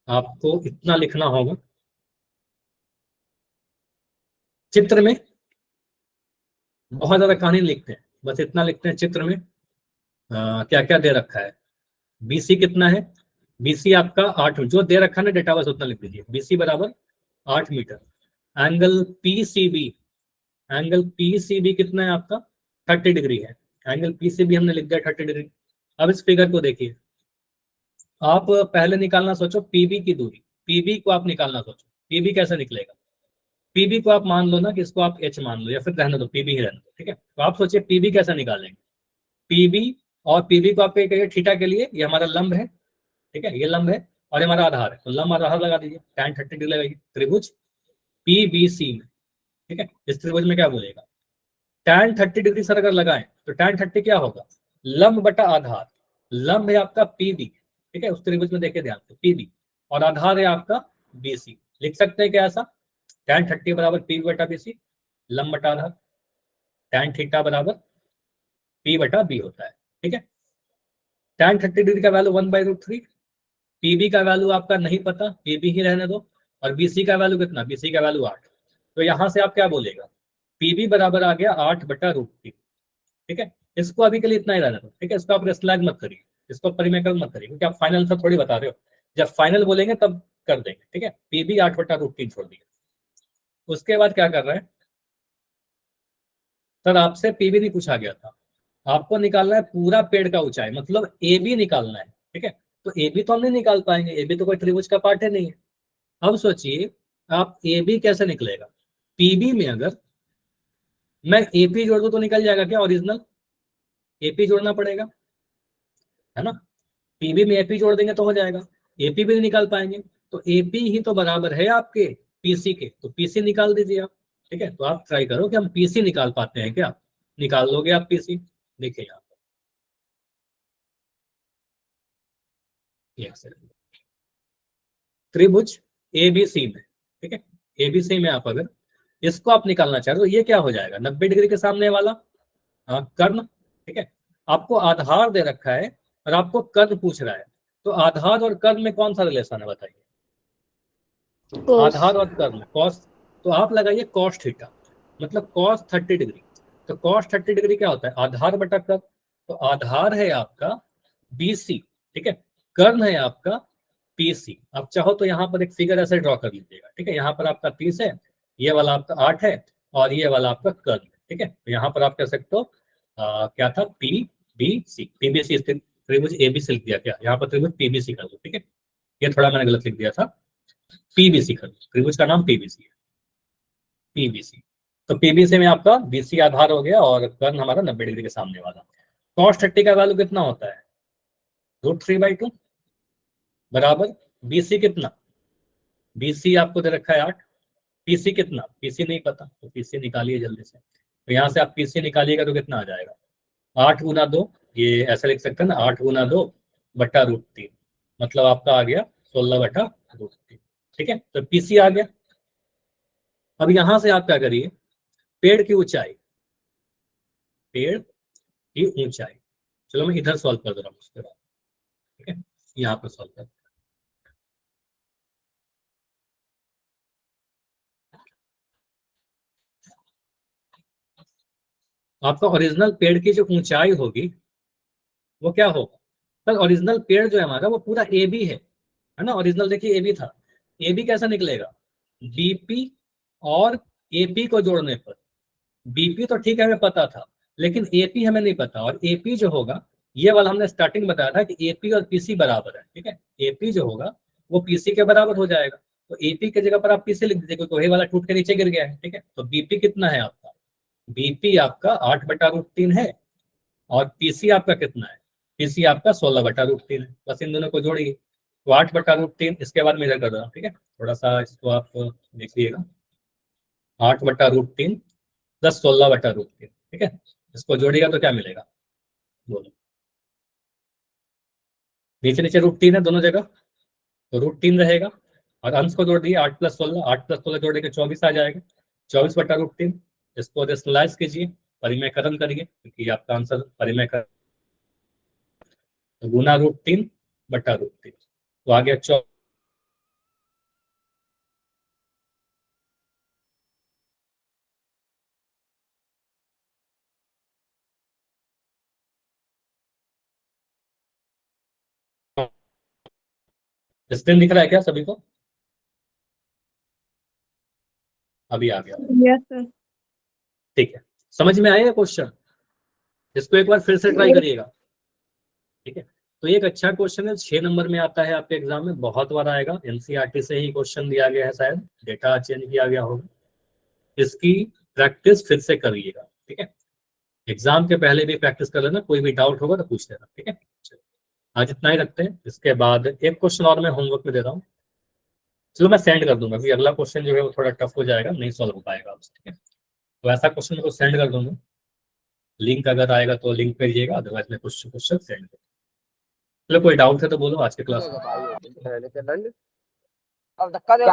आपको इतना लिखना होगा, चित्र में बहुत ज्यादा कहानी लिखते हैं, बस इतना लिखते हैं चित्र में क्या क्या दे रखा है। बीसी कितना है, बीसी आपका 8, जो दे रखा है ना डेटा बस उतना लिख दीजिए, बीसी बराबर 8 metre. Angle PCB, angle PCB कितना है आपका 30 डिग्री है, एंगल पीसीबी हमने लिख दिया 30 डिग्री। अब इस फिगर को देखिए, आप पहले निकालना सोचो पीबी की दूरी, पीबी को आप निकालना सोचो, पीबी कैसे निकलेगा, पीबी को आप मान लो ना कि इसको आप एच मान लो या फिर रहने दो, पीबी ही रहने दो, ठीक है। तो आप सोचिए पीबी कैसे निकालेंगे, पीबी और पीबी को आप कहिए थीटा के लिए, ये हमारा लंब है, ठीक है, ये लंब है और ये हमारा आधार है, तो लंब आधार लगा दीजिए, tan 30 डिग्री लगाइए, त्रिभुज पीबीसी में, ठीक है। इस त्रिभुज में क्या बोलेगा, tan 30 डिग्री सर अगर लगाएं तो tan 30 क्या होगा, लंब बटा आधार, लंब है आपका पीबी, ठीक है, उस त्रिभुज में देखिए ध्यान से पीबी, और आधार है आपका बीसी, लिख सकते हैं क्या ऐसा, tan 30 बराबर पी बटा बीसी, लंब बटा आधार, tan थीटा बराबर पी बटा बी होता है, ठीक है। tan 30 डिग्री का वैल्यू 1/√3, पीबी का वैल्यू आपका नहीं पता, पीबी ही रहने दो, और बीसी का वैल्यू कितना, बीसी का वैल्यू 8, तो यहां से आप क्या बोलेगा, पीबी बराबर आ गया 8/√3, ठीक है। इसको अभी के लिए इतना ही रहने दो, ठीक है, इसको आप रेस्लैग मत करिए, इसको परिमेय मत करिए क्योंकि आप फाइनल आंसर थोड़ी बता रहे हो, जब फाइनल बोलेंगे तब कर देंगे, ठीक है। पीबी 8/√3 छोड़ दिया, उसके बाद क्या कर रहे हैं सर, आपसे पीबी नहीं पूछा गया था, आपको निकालना है पूरा पेड़ का ऊंचाई, मतलब ए बी निकालना है, ठीक है। तो ए बी तो हम नहीं निकाल पाएंगे, ए बी तो कोई त्रिभुज का पार्ट है नहीं है। अब सोचिए आप ए बी कैसे निकलेगा, पीबी में अगर मैं एपी जोड़ दूं तो निकल जाएगा क्या ओरिजिनल, एपी जोड़ना पड़ेगा, है ना, पीबी में एपी जोड़ देंगे तो हो जाएगा, एपी भी नहीं निकाल पाएंगे, तो एपी ही तो बराबर है आपके पीसी के, तो पीसी निकाल दीजिए आप। ठीक है, तो आप ट्राई करो कि हम पीसी निकाल पाते हैं क्या, निकाल लोगे आप पीसी। देखिए यहाँ पर त्रिभुज एबीसी में, ठीक है, एबीसी में आप अगर इसको आप निकालना चाह रहे हो तो ये क्या हो जाएगा, 90 डिग्री के सामने वाला कर्ण। ठीक है, आपको आधार दे रखा है और आपको कर्ण पूछ रहा है, तो आधार और कर्ण में कौन सा रिलेशन है बताइए। आधार और कर्ण कॉस, तो आप लगाइए कॉस थीटा, मतलब कॉस 30 डिग्री। तो कॉस 30 डिग्री क्या होता है, आधार बटा कर्ण। तो आधार है आपका बीसी, ठीक है, कर्ण है आपका पीसी। आप चाहो तो यहाँ पर एक फिगर ऐसे ड्रॉ कर लीजिएगा। ठीक है, यहाँ पर आपका 30 है, ये वाला आपका 8 है और ये वाला आपका कर्ण। ठीक है, तो यहाँ पर आप कह सकते हो क्या था, पीबीसी, पीबीसी त्रिभुज एबीसी लिख दिया क्या, यहाँ पर त्रिभुज पीबीसी कर दो। ठीक है, ये थोड़ा मैंने गलत लिख दिया था, पीबीसी कर दो, त्रिभुज का नाम पीबीसी है, पीबीसी। तो पीबीसी में आपका बीसी आधार हो गया और कर्ण हमारा 90 डिग्री के सामने वाला। कॉस 30 का वैल्यू कितना होता है, √3/2 बराबर बीसी कितना, बीसी आपको दे रखा है 8, पीसी कितना, पीसी नहीं पता, तो पीसी निकालिए जल्दी से। तो यहाँ से आप पीसी निकालिएगा तो कितना आ जाएगा, 8 गुना 2, ये ऐसा लिख सकते हैं ना, 8 गुना 2 बटा √3, मतलब आपका आ गया 16 बटा √3। ठीक है, तो पीसी आ गया। अब यहां से आप क्या करिए, पेड़ की ऊंचाई, पेड़ की ऊंचाई, चलो मैं इधर सॉल्व कर दे रहा हूँ उसके बाद। ठीक है, यहाँ पर सॉल्व कर, आपका ओरिजिनल पेड़ की जो ऊंचाई होगी वो क्या होगा, सर ओरिजिनल पेड़ जो है हमारा वो पूरा ए बी है ना, ओरिजिनल देखिए ए बी था, ए बी कैसा निकलेगा, बीपी और एपी को जोड़ने पर, बीपी तो ठीक है हमें पता था लेकिन एपी हमें नहीं पता, और एपी जो होगा ये वाला हमने स्टार्टिंग बताया था कि एपी और पीसी बराबर है। ठीक है, एपी जो होगा वो पीसी के बराबर हो जाएगा, तो एपी की जगह पर आप पीसी लिख दीजिए क्योंकि वही वाला टूट के नीचे गिर गया है। ठीक है, तो बीपी कितना है आपका, बीपी आपका 8 बटा √3 है और पीसी आपका कितना है, पीसी आपका 16 बटा √3 है। बस इन दोनों को जोड़िए, तो 8 बटा √3, इसके बाद मेजर कर रहा हूँ। ठीक है, थोड़ा सा इसको आप देखिएगा, 8 बटा √3 प्लस 16 बटा √3। ठीक है, इसको जोड़िएगा तो क्या मिलेगा, बोलो, नीचे नीचे √3 है दोनों जगह, तो √3 रहेगा और अंश को जोड़ दिए, 8 + 16, 8 + 16 जोड़ेंगे 24 आ जाएगा, 24 बटा √3। इसको रेशनलाइज कीजिए, परिमेयकरण करिए क्योंकि आपका आंसर परिमेयकरण, तो गुना √3 बटा √3, तो आ गया 24। स्क्रीन दिख रहा है क्या सभी को, अभी आ गया, यस सर। ठीक है, समझ में आया क्वेश्चन, इसको एक बार फिर से ट्राई करिएगा। ठीक है, तो एक अच्छा क्वेश्चन है, 6 नंबर में आता है आपके एग्जाम में, बहुत बार आएगा, एनसीईआरटी से ही क्वेश्चन दिया गया है, शायद डेटा चेंज किया गया होगा, इसकी प्रैक्टिस फिर से करिएगा। ठीक है, एग्जाम के पहले भी प्रैक्टिस कर लेना, कोई भी डाउट होगा तो पूछ लेना। ठीक है, आज इतना ही रखते हैं, इसके बाद एक क्वेश्चन और मैं होमवर्क में दे रहा हूँ, चलो मैं सेंड कर दूंगा, अभी अगला क्वेश्चन जो है वो थोड़ा टफ हो जाएगा, नहीं सॉल्व हो पाएगा आपसे। ठीक है, तो ऐसा क्वेश्चन मैं सेंड कर दूंगा, लिंक अगर आएगा तो लिंक भेजिएगा, अदरवाइज मैं कुछ क्वेश्चन सेंड कर, चलो कोई डाउट है तो बोलो आज के क्लास में। अब धक्का दे